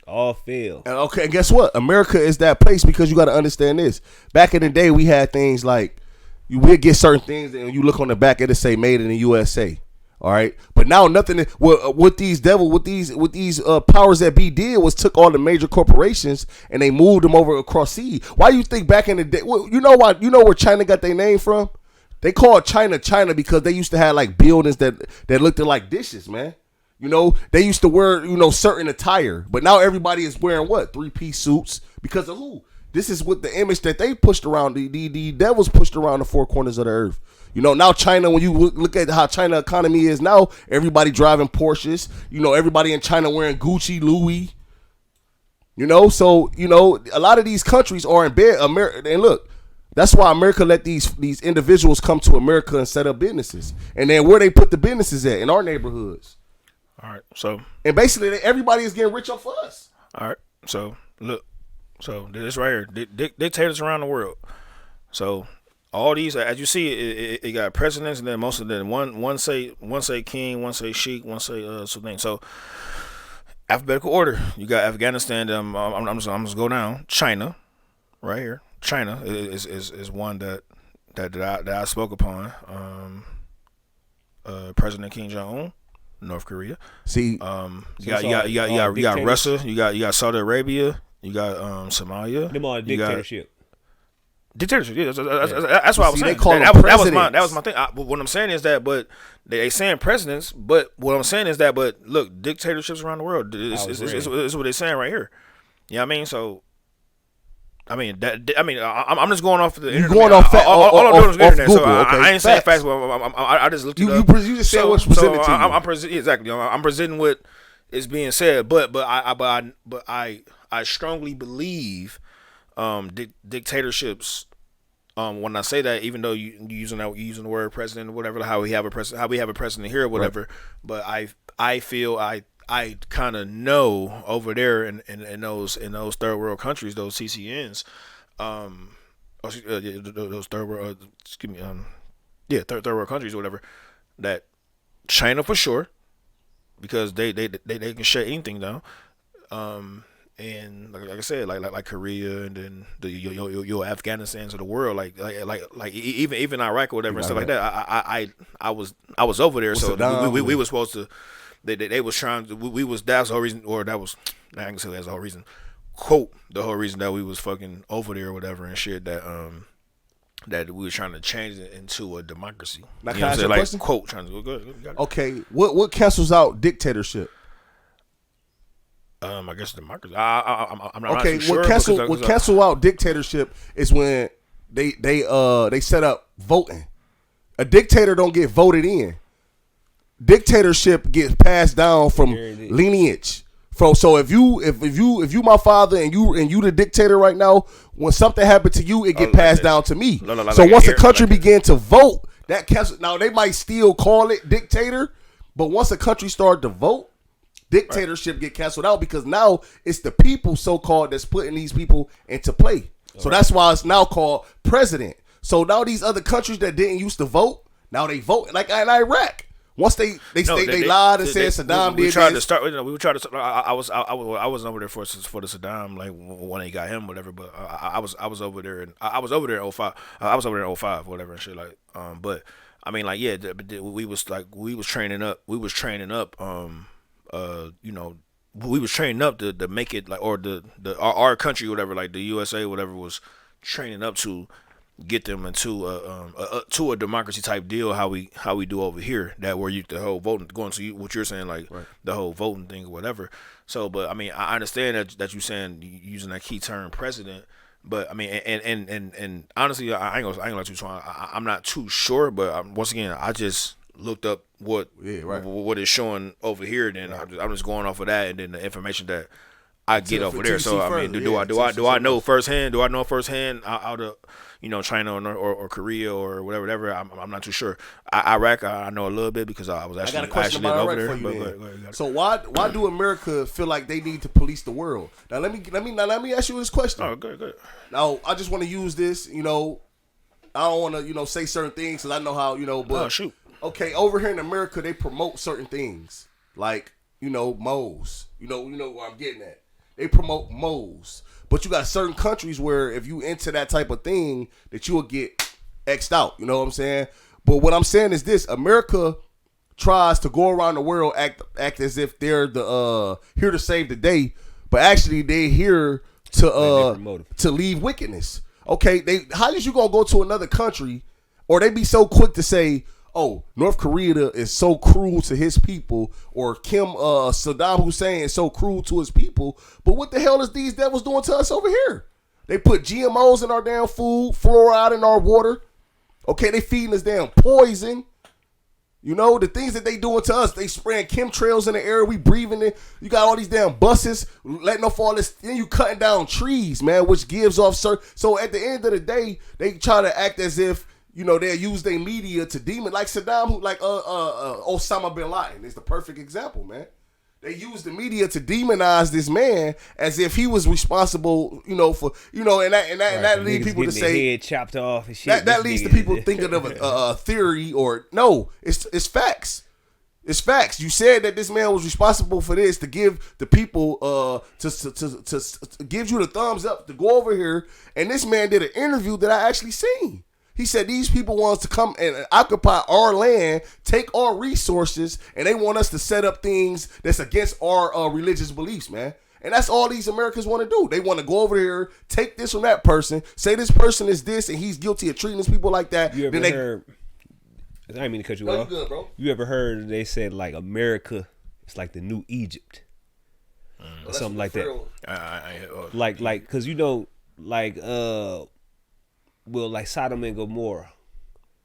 Okay, and guess what? America is that place because you got to understand this. Back in the day, we had things like you would get certain things, and you look on the back, it'll say "Made in the USA." All right, but now nothing. What these powers that be did was took all the major corporations and they moved them over across sea. Why you think back in the day? Well, you know what? You know where China got their name from? They called China because they used to have like buildings that looked like dishes, man. You know, they used to wear certain attire, but now everybody is wearing what? 3-piece suits because of who? This is what the image that they pushed around. The devils pushed around the four corners of the earth. You know, now China, when you look at how China economy is now, everybody driving Porsches. You know, everybody in China wearing Gucci, Louis. You know, so, a lot of these countries are in bed. And look, that's why America let these individuals come to America and set up businesses. And then where they put the businesses at? In our neighborhoods. All right, so. And basically, everybody is getting rich off us. All right, so, look. So this right here, dictators around the world. So all these, as you see, it got presidents, and then most of them one say king, one say sheik, one say something. So alphabetical order. You got Afghanistan. I'm just go down. China, right here. China is one that I spoke upon. President Kim Jong Un, North Korea. See, you got Russia. You got Saudi Arabia. You got Somalia. Them all dictatorship. Dictatorship. Yeah, that's what I was saying. They call them that was my thing. What I'm saying is that, but they saying presidents. But what I'm saying is that, but look, dictatorships around the world. Is what they're saying right here. You know what I mean? So. I'm just going off the internet. Going off all I'm doing is internet. Google, so okay. I ain't saying facts. But I just looked it up. You just said what's presented to you. Exactly. I'm presenting what is being said. But I strongly believe dictatorships. When I say that, even though you using the word president or whatever, how we have a president here or whatever, right. But I feel I kind of know over there in those third world countries, those CCNs, those third world, third world countries or whatever, that China for sure, because they can shut anything down, and like I said, like Korea, and then your Afghanistans of the world, like even Iraq or whatever and stuff like that. I was over there, so we were supposed to. They was trying to, that's the whole reason, or that was, I can say that's the whole reason, quote, the whole reason that we was fucking over there or whatever and shit, that we were trying to change it into a democracy. Now, can I ask you a question? Quote, trying to go good. Okay, what cancels out dictatorship? I guess democracy. I'm not okay, sure. What cancel out dictatorship is when they set up voting. A dictator don't get voted in. Dictatorship gets passed down from lineage. So if you my father and you the dictator right now, when something happened to you, it get passed down to me. So once the country began to vote, that cancel. Now they might still call it dictator, but once a country start to vote, dictatorship get canceled out, because now it's the people so called that's putting these people into play. So that's why it's now called president. So now these other countries that didn't used to vote, now they vote, like in Iraq. Once they lied and said Saddam did. We tried to start. We tried to. I wasn't over there for the Saddam, like when they got him, whatever. But I was over there, and I was over there in 05. I was over there in 05, whatever and shit. Like, but I mean, like, yeah, we was training up. We was training up. We was training up to make it like, or our country, whatever, like the USA, whatever, was training up to get them into a democracy type deal, how we do over here, that where you the whole voting, going to what you're saying, like right. The whole voting thing or whatever. So, but I mean, I understand that you're saying using that key term president, but I mean, and honestly, I ain't gonna let you try. I'm not too sure, but once again, I just looked up what is showing over here. Then right. I'm just going off of that, and then the information that I get over there. So I mean, do I know firsthand? Do I know firsthand out of China or Korea or whatever? I'm not too sure. Iraq, I know a little bit because I was actually over there. Go ahead. So why do America feel like they need to police the world? Now let me ask you this question. Oh, good. Now I just want to use this. I don't want to say certain things because I know how But shoot. Okay, over here in America, they promote certain things like moles. You know where I'm getting at. They promote moles. But you got certain countries where if you into that type of thing, that you will get X'd out. You know what I'm saying? But what I'm saying is this: America tries to go around the world, act as if they're the here to save the day, but actually they're here to leave wickedness. Okay, how is you gonna go to another country, or they be so quick to say, oh, North Korea is so cruel to his people, or Saddam Hussein is so cruel to his people. But what the hell is these devils doing to us over here? They put GMOs in our damn food, fluoride in our water. Okay, they feeding us damn poison. The things that they doing to us, they spraying chemtrails in the air, we breathing it. You got all these damn buses letting off all this, then you cutting down trees, man, which gives off so at the end of the day, they try to act as if they'll use their media to demon, like Saddam, like Osama bin Laden is the perfect example, man. They use the media to demonize this man as if he was responsible, for and that leads people to say head chopped off and shit. That leads to people thinking of a theory or no, it's facts. It's facts. You said that this man was responsible for this to give the people to give you the thumbs up to go over here, and this man did an interview that I actually seen. He said these people want us to come and occupy our land, take our resources, and they want us to set up things that's against our religious beliefs, man. And that's all these Americans want to do. They want to go over here, take this from that person, say this person is this, and he's guilty of treating these people like that. You ever heard? I didn't mean to cut you off. Good, bro. You ever heard they said like America is like the new Egypt or something like that? Like, cause like Sodom and Gomorrah.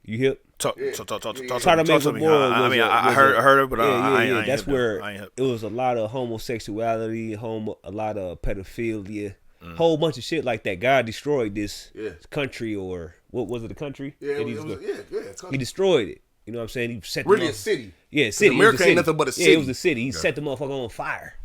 You hip? Talk Sodom and Gomorrah. I heard it, but I ain't that's where it was a lot of homosexuality, a lot of pedophilia, whole bunch of shit like that. God destroyed this country, or what was it? The country? Yeah, he destroyed it. You know what I'm saying? He set a city. Yeah, city. America ain't nothing but a city. Yeah, it was a city. He set the motherfucker on fire.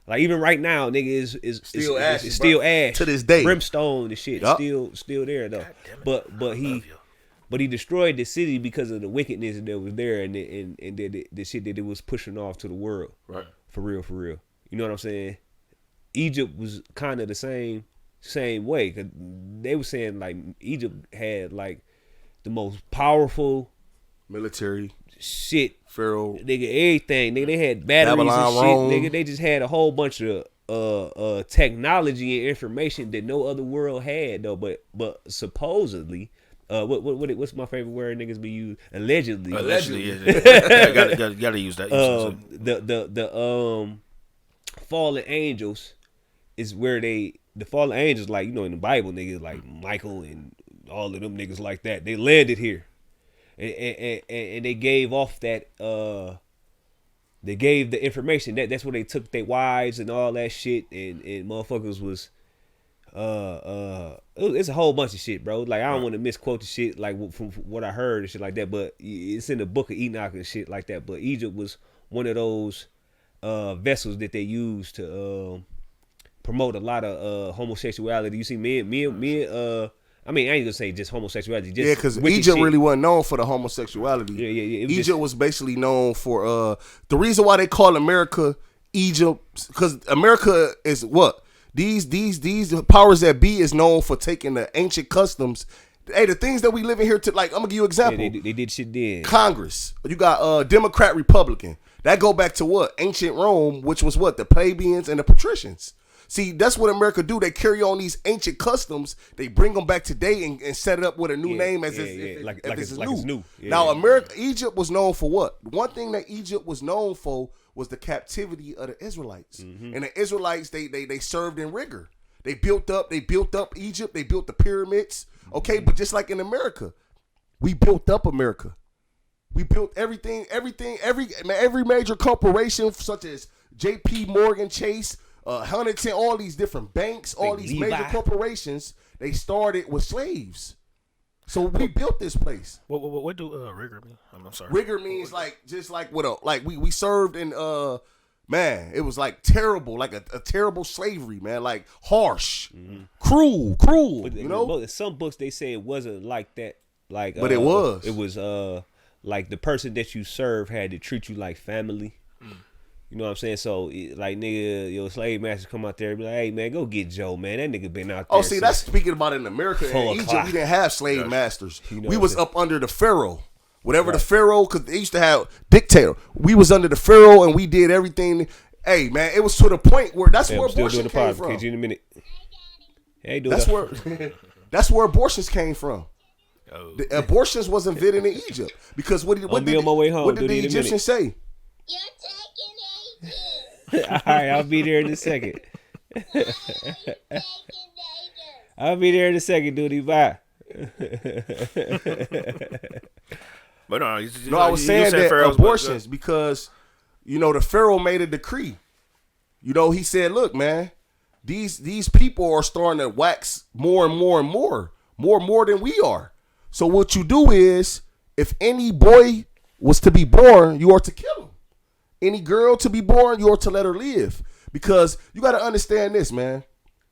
Like even right now, nigga is still ash. It's still ash to this day. Brimstone and shit. Yep. Still there though. But he destroyed the city because of the wickedness that was there and the shit that it was pushing off to the world. Right. For real. You know what I'm saying? Egypt was kind of the same way, cause they were saying like Egypt had like the most powerful military shit, Pharaoh, nigga, everything, nigga. They had batteries Babylon, and shit, Rome. nigga. They just had a whole bunch of technology and information that no other world had though. But supposedly, what's my favorite word niggas be used? Allegedly, yeah. Gotta use that. The fallen angels is where the fallen angels, like, in the Bible, niggas like Michael and all of them niggas like that, they landed here, and they gave off that they gave the information that's where they took their wives and all that shit, and motherfuckers was it's a whole bunch of shit, bro. Like I don't want to misquote the shit like from what I heard and shit like that, but it's in the book of Enoch and shit like that. But Egypt was one of those vessels that they used to promote a lot of homosexuality. You see, me, I mean, I ain't gonna say just homosexuality. Just because Egypt really wasn't known for the homosexuality. Yeah. Egypt was basically known for the reason why they call America Egypt, because America is what these powers that be is known for taking the ancient customs. Hey, the things that we live in here to, like, I'm gonna give you an example. Yeah, they did shit then. Congress, you got Democrat, Republican. That go back to what? Ancient Rome, which was what? The plebeians and the patricians. See, that's what America do. They carry on these ancient customs. They bring them back today and set it up with a new name as if it's new. Now, Egypt was known for what? One thing that Egypt was known for was the captivity of the Israelites. Mm-hmm. And the Israelites, they served in rigor. They built up Egypt. They built the pyramids. Okay, but just like in America, we built up America. We built everything, every major corporation such as J.P. Morgan Chase, Huntington, all these different banks, all these major corporations, they started with slaves. So we built this place. What do rigor mean? I'm sorry. Rigor means we served in man, it was like terrible, like a terrible slavery, man, like harsh, cruel. But in some books they say it wasn't like that, like but it was. It was like the person that you serve had to treat you like family. You know what I'm saying? So, like, nigga, your slave master come out there and be like, hey, man, go get Joe, man. That nigga been out there. Oh, see, that's speaking about in America. In Egypt, we didn't have slave masters. We was up under the Pharaoh. Whatever the Pharaoh, because they used to have dictator. We was under the Pharaoh, and we did everything. Hey, man, it was to the point where that's where abortion came from. Catch you in a minute. Hey, that's where abortions came from. Oh. The abortions wasn't invented in Egypt because what did the Egyptians say? You're taking Egypt. All right, I'll be there in a second. I'll be there in a second, dude. Bye. But no, I was saying that abortions because the Pharaoh made a decree. He said, "Look, man, these people are starting to wax more and more and more than we are. So what you do is, if any boy was to be born, you are to kill him. any girl to be born, you're to let her live. Because you got to understand this, man.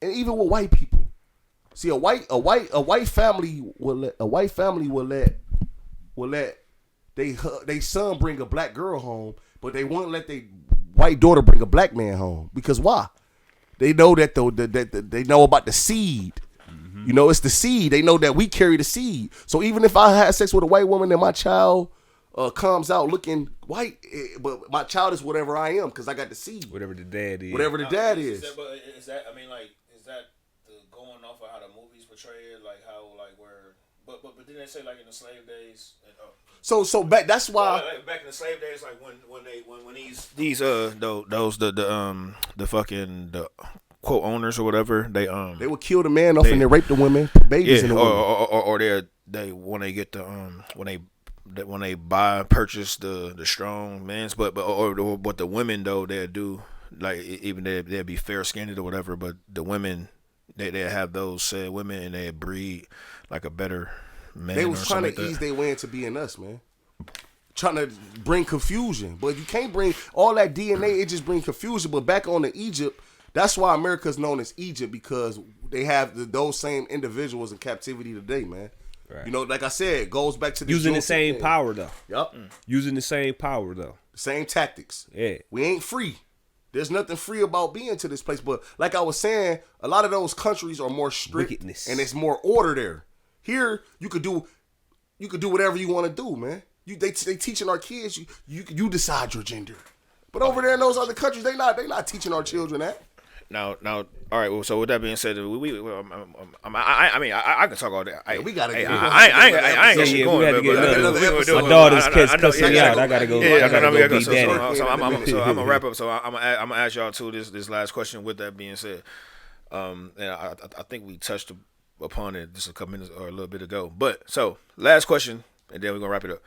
And even with white people, see, a white family will let they son bring a black girl home, but they won't let their white daughter bring a black man home. Because why? They know that they know about the seed. Mm-hmm. You know, it's the seed. They know that we carry the seed. So even if I had sex with a white woman and my child comes out looking white, but my child is whatever I am because I got the seed. Whatever the dad is. Whatever the dad is. Is that the going off of how the movies portray it, like how like where, but didn't they say like in the slave days? So back. That's why back in the slave days, like when these the fucking the quote owners or whatever, they would kill the man off and they rape the women, put babies in the women. or they when they get the when they purchase the strong men's, but what the women though they'll do, like even they'll be fair skinned or whatever, but the women they have those said women and they breed like a better man. They was trying to ease their way into being us, man. Trying to bring confusion, but you can't bring all that DNA. It just brings confusion. But back on to Egypt, that's why America's known as Egypt, because they have those same individuals in captivity today, man. Right. You know, like I said, it goes back to using the same power though. Yep. Using the same power though. Same tactics. Yeah. We ain't free. There's nothing free about being to this place. But like I was saying, a lot of those countries are more strict. Wickedness. And it's more order there. Here, you could do whatever you want to do, man. They teaching our kids you decide your gender. But over there in those other countries, they not teaching our children that. Now, all right. Well, so with that being said, I mean, I can talk all day. We gotta. I ain't gonna going. My daughter's cussing me out. I gotta go. I gotta go. So I'm gonna wrap up. So I'm gonna ask y'all too this last question. With that being said, and I think we touched upon it just a couple minutes or a little bit ago. But so last question, and then we're gonna wrap it up.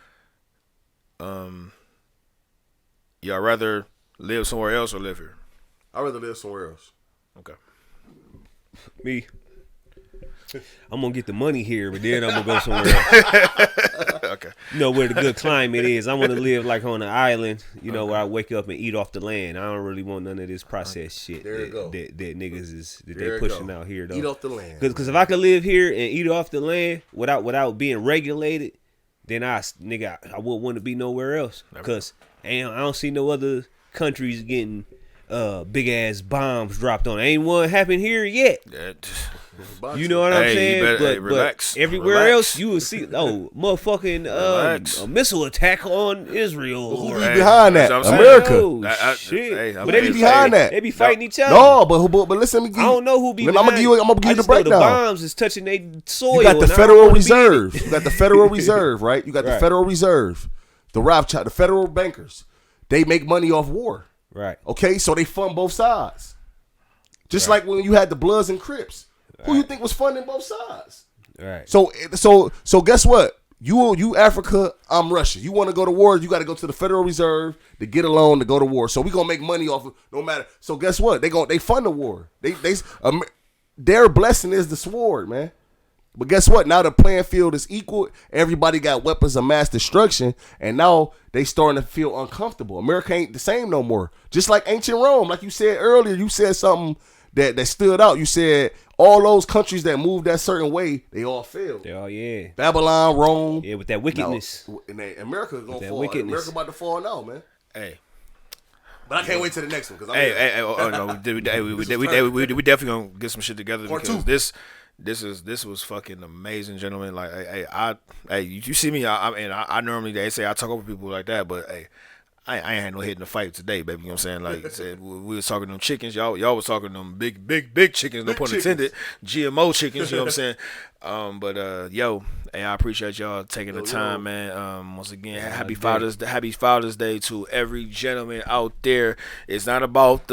Y'all rather live somewhere else or live here? I'd rather live somewhere else. Okay. Me. I'm gonna get the money here, but then I'm gonna go somewhere else. Okay. You know where the good climate is. I want to live like on an island, you know, where I wake up and eat off the land. I don't really want none of this processed shit that niggas is they pushing out here though. Eat off the land. Because if I could live here and eat off the land without being regulated, then I wouldn't want to be nowhere else. Because I don't see no other countries getting big ass bombs dropped on. Ain't one happened here yet. You know what I'm saying? But everywhere else you will see motherfucking a missile attack on Israel. Who be behind that? America. Shit. But they be behind that. They be fighting each other. No, but listen. I don't know who be behind. I'm gonna give you the breakdown. The bombs is touching their soil. You got the Federal Reserve. You got the Federal Reserve, right? You got the Federal Reserve, the Rothschild, the federal bankers. They make money off war. Right. Okay, so they fund both sides. Just like when you had the Bloods and Crips. Who you think was funding both sides? Right. So guess what? You Africa, I'm Russia. You want to go to war, you got to go to the Federal Reserve to get a loan to go to war. So we gonna make money off of no matter. So guess what? They fund the war. Their blessing is the sword, man. But guess what? Now the playing field is equal. Everybody got weapons of mass destruction, and now they starting to feel uncomfortable. America ain't the same no more. Just like ancient Rome, like you said earlier, you said something that stood out. You said all those countries that moved that certain way, they all failed. Yeah. Babylon, Rome. Yeah, with that wickedness. Now, and America gonna fall. Wickedness. America about to fall now, man. Hey. But I can't wait to the next one. Cause we definitely gonna get some shit together Or because two. this was fucking amazing, gentlemen. Like, you see me. I normally they say I talk over people like that, but hey, I ain't had no hit in the fight today, baby. You know what I'm saying? Like I said, we was talking them chickens. Y'all was talking them big chickens. No pun intended. GMO chickens. You know what I'm saying? But yo, hey, I appreciate y'all taking the time, man. Once again, happy Father's Day to every gentleman out there. It's not about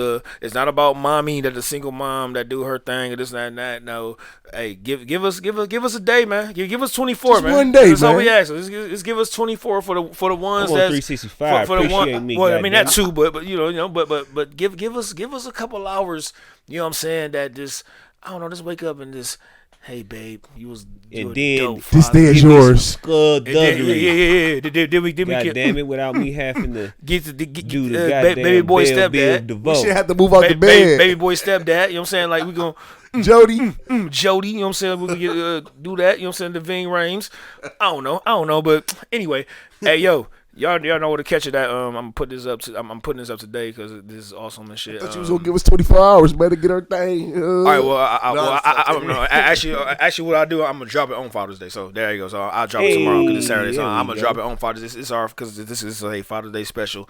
mommy, that the single mom that do her thing or this and that. No, hey, give us a day, man. Give us 24, just man. One day, that's man. all we ask. Let's give us 24 for the ones I'm on that's 365. for the one. Me, well, I mean that goddamn. too, but you know, but give us a couple hours. You know what I'm saying? That just I don't know. Just wake up and just hey babe, you And a then dope This father. day is Give me yours. some skullduggery. Yeah. Did we God damn it! Without me having to get do the baby goddamn boy Bell Biv stepdad? We should DeVoe. have to move out the bed. Baby boy stepdad, you know what I'm saying? Like we gonna Jody. Jody, you know what I'm saying? We can do that, you know what I'm saying? Devine Rames. I don't know, but anyway, hey yo, y'all know where to catch it at. I'm putting this up today because this is awesome and shit. I thought you was gonna give us 24 hours, man, to get our thing. All right, well, I No, don't know. Actually, what I do, I'm gonna drop it on Father's Day. So there you go. So I'll drop it tomorrow because it's Saturday. So there we I'm gonna go. drop it on Father's Day. It's our because this is a Father's Day special,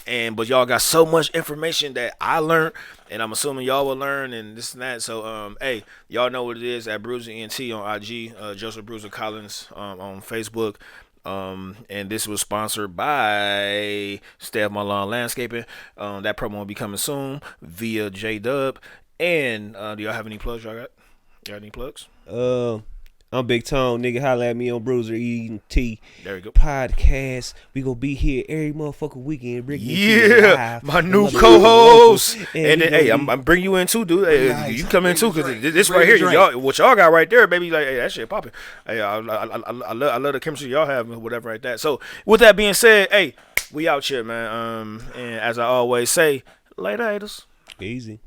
but y'all got so much information that I learned, and I'm assuming y'all will learn and this and that. So hey, y'all know what it is at Bruiser ENT on IG, Joseph Bruiser Collins on Facebook. And this was sponsored by Steph Milan Landscaping. That promo will be coming soon via J Dub. And do y'all have any plugs? Y'all got any plugs? I'm Big Tone, nigga. Holla at me on Bruiser ENT There you go. podcast. We gonna be here every motherfucking weekend. Yeah, my new co-host. And then, hey, I'm bringing you in too, dude. Hey, Nice. you come in too, because this Bring right the here, drink. y'all, what y'all got right there, baby, like, hey, that shit popping. Hey, I love the chemistry y'all have and whatever like that. So, with that being said, hey, we out here, man. And as I always say, later, haters. Easy.